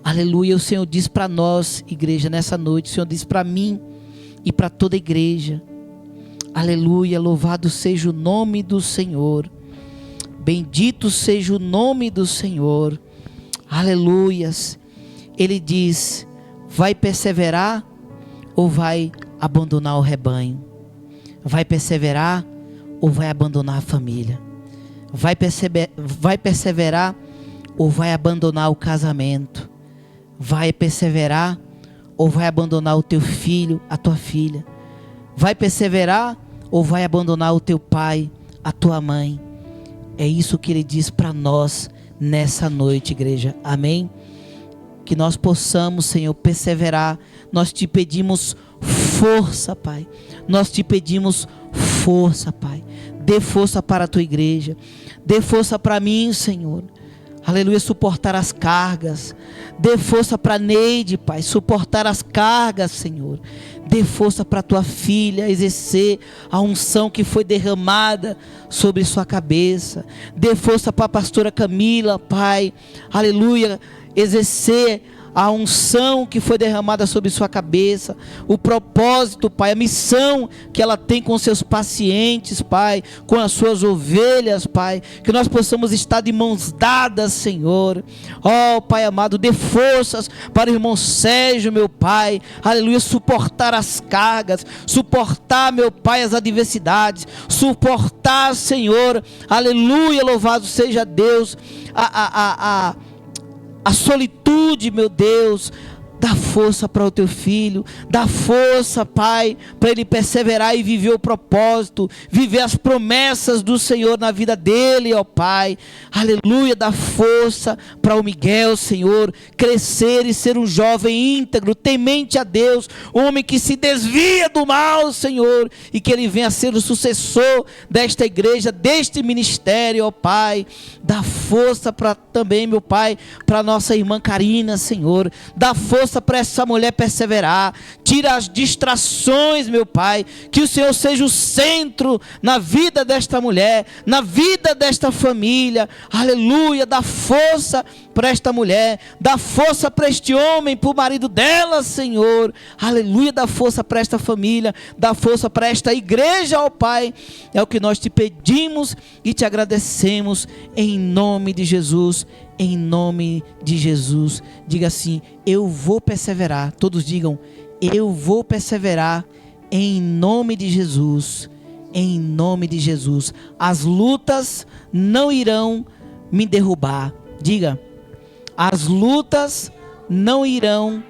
aleluia. O Senhor diz para nós, igreja, nessa noite, o Senhor diz para mim e para toda a igreja, aleluia, louvado seja o nome do Senhor, bendito seja o nome do Senhor, aleluias. Ele diz: vai perseverar ou vai abandonar o rebanho? Vai perseverar ou vai abandonar a família? Vai perseverar ou vai abandonar o casamento? Vai perseverar ou vai abandonar o teu filho, a tua filha? Vai perseverar ou vai abandonar o teu pai, a tua mãe? É isso que ele diz para nós nessa noite, igreja. Amém? Que nós possamos, Senhor, perseverar. Nós te pedimos força, Pai. Nós te pedimos força, Pai. Dê força para a tua igreja. Dê força para mim, Senhor. Aleluia, suportar as cargas. Dê força para Neide, Pai, suportar as cargas, Senhor. Dê força para a tua filha exercer a unção que foi derramada sobre sua cabeça. Dê força para a pastora Camila, Pai, aleluia, exercer a unção que foi derramada sobre sua cabeça, o propósito, Pai, a missão que ela tem com seus pacientes, Pai, com as suas ovelhas, Pai, que nós possamos estar de mãos dadas, Senhor. Ó, Pai amado, dê forças para o irmão Sérgio, meu Pai, aleluia, suportar as cargas, suportar, meu Pai, as adversidades, suportar, Senhor, aleluia, louvado seja Deus, a solitude, meu Deus. Dá força para o teu filho, dá força, Pai, para ele perseverar e viver o propósito, viver as promessas do Senhor na vida dele, ó Pai, aleluia. Dá força para o Miguel, Senhor, crescer e ser um jovem íntegro, temente a Deus, um homem que se desvia do mal, Senhor, e que ele venha a ser o sucessor desta igreja, deste ministério, ó Pai. Dá força para também, meu Pai, para nossa irmã Karina, Senhor, dá força para essa mulher perseverar, tira as distrações, meu Pai, que o Senhor seja o centro na vida desta mulher, na vida desta família, aleluia. Dá força para esta mulher, dá força para este homem, para o marido dela, Senhor, aleluia. Dá força para esta família, dá força para esta igreja, ó Pai, é o que nós te pedimos e te agradecemos, em nome de Jesus. Em nome de Jesus, diga assim: eu vou perseverar. Todos digam: eu vou perseverar, em nome de Jesus, em nome de Jesus. As lutas não irão me derrubar. Diga: as lutas não irão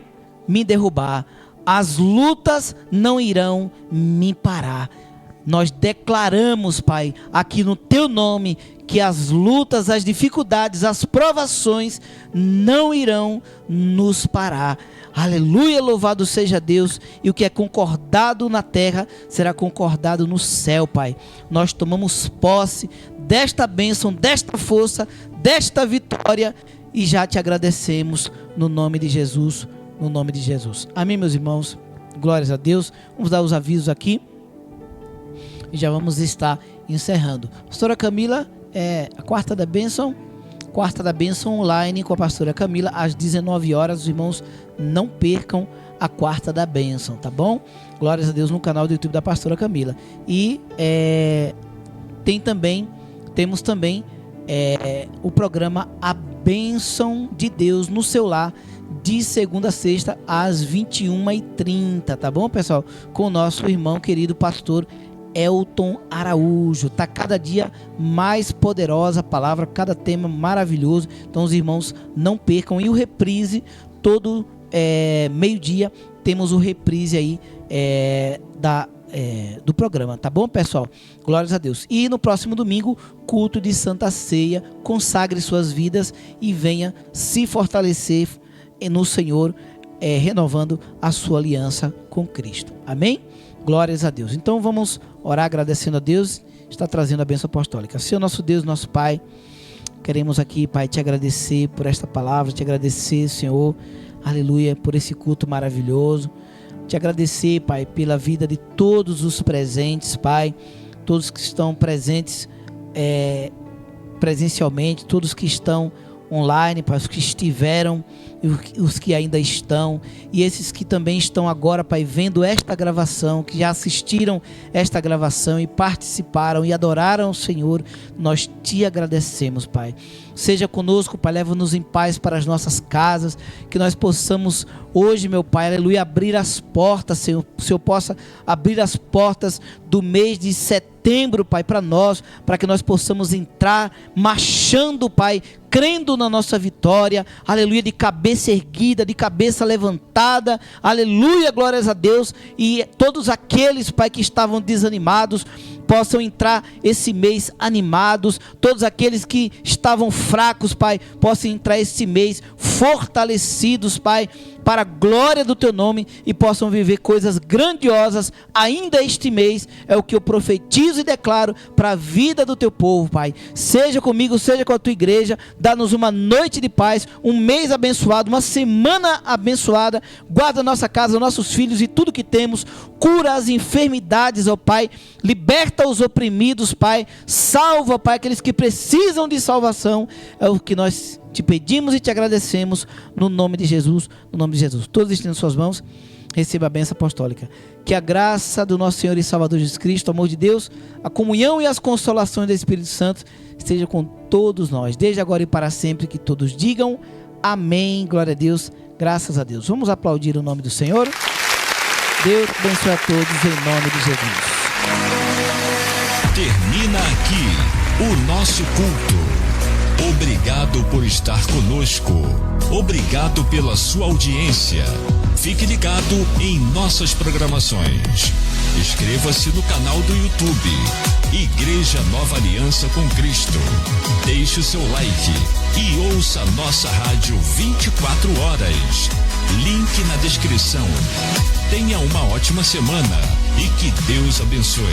me derrubar, as lutas não irão me parar. Nós declaramos, Pai, aqui no teu nome, que as lutas, as dificuldades, as provações não irão nos parar. Aleluia, louvado seja Deus. E o que é concordado na terra será concordado no céu, Pai. Nós tomamos posse desta bênção, desta força, desta vitória, e já te agradecemos no nome de Jesus, no nome de Jesus. Amém, meus irmãos? Glórias a Deus. Vamos dar os avisos aqui e já vamos estar encerrando. Pastora Camila, a quarta da bênção online com a pastora Camila às 19 horas. Os irmãos não percam a quarta da bênção, tá bom? Glórias a Deus, no canal do YouTube da pastora Camila. E temos também o programa A Bênção de Deus no seu lar, de segunda a sexta às 21h30, tá bom, pessoal? Com o nosso irmão querido pastor Elton Araújo. Tá cada dia mais poderosa a palavra, cada tema maravilhoso. Então os irmãos não percam. E o reprise, todo meio-dia temos o reprise aí do programa, tá bom, pessoal? Glórias a Deus. E no próximo domingo, culto de Santa Ceia. Consagre suas vidas e venha se fortalecer no Senhor, renovando a sua aliança com Cristo. Amém? Glórias a Deus. Então vamos orar agradecendo a Deus está trazendo a bênção apostólica. Senhor nosso Deus, nosso Pai, queremos aqui, Pai, te agradecer por esta palavra, te agradecer, Senhor, aleluia, por esse culto maravilhoso. Te agradecer, Pai, pela vida de todos os presentes, Pai, todos que estão presentes presencialmente, todos que estão online, Pai, os que estiveram e os que ainda estão, e esses que também estão agora, Pai, vendo esta gravação, que já assistiram esta gravação e participaram e adoraram o Senhor. Nós te agradecemos, Pai. Seja conosco, Pai, leva-nos em paz para as nossas casas, que nós possamos hoje, meu Pai, aleluia, abrir as portas, Senhor, o Senhor possa abrir as portas do mês de setembro, Pai, para nós, para que nós possamos entrar marchando, Pai, crendo na nossa vitória, aleluia, de cabeça erguida, de cabeça levantada, aleluia, glórias a Deus, e todos aqueles, Pai, que estavam desanimados, possam entrar esse mês animados, todos aqueles que estavam fracos, Pai, possam entrar esse mês fortalecidos, Pai, para a glória do Teu nome, e possam viver coisas grandiosas ainda este mês. É o que eu profetizo e declaro para a vida do Teu povo, Pai. Seja comigo, seja com a Tua igreja, dá-nos uma noite de paz, um mês abençoado, uma semana abençoada. Guarda a nossa casa, nossos filhos e tudo que temos. Cura as enfermidades, ó Pai. Liberta os oprimidos, Pai. Salva, Pai, aqueles que precisam de salvação. É o que nós te pedimos e te agradecemos no nome de Jesus, no nome de Jesus. Todos estendendo suas mãos, receba a bênção apostólica. Que a graça do nosso Senhor e Salvador Jesus Cristo, o amor de Deus, a comunhão e as consolações do Espírito Santo esteja com todos nós, desde agora e para sempre. Que todos digam amém, glória a Deus, graças a Deus. Vamos aplaudir o nome do Senhor. Deus abençoe a todos em nome de Jesus. Termina aqui o nosso culto. Obrigado por estar conosco. Obrigado pela sua audiência. Fique ligado em nossas programações. Inscreva-se no canal do YouTube Igreja Nova Aliança com Cristo. Deixe o seu like e ouça nossa rádio 24 horas. Link na descrição. Tenha uma ótima semana e que Deus abençoe.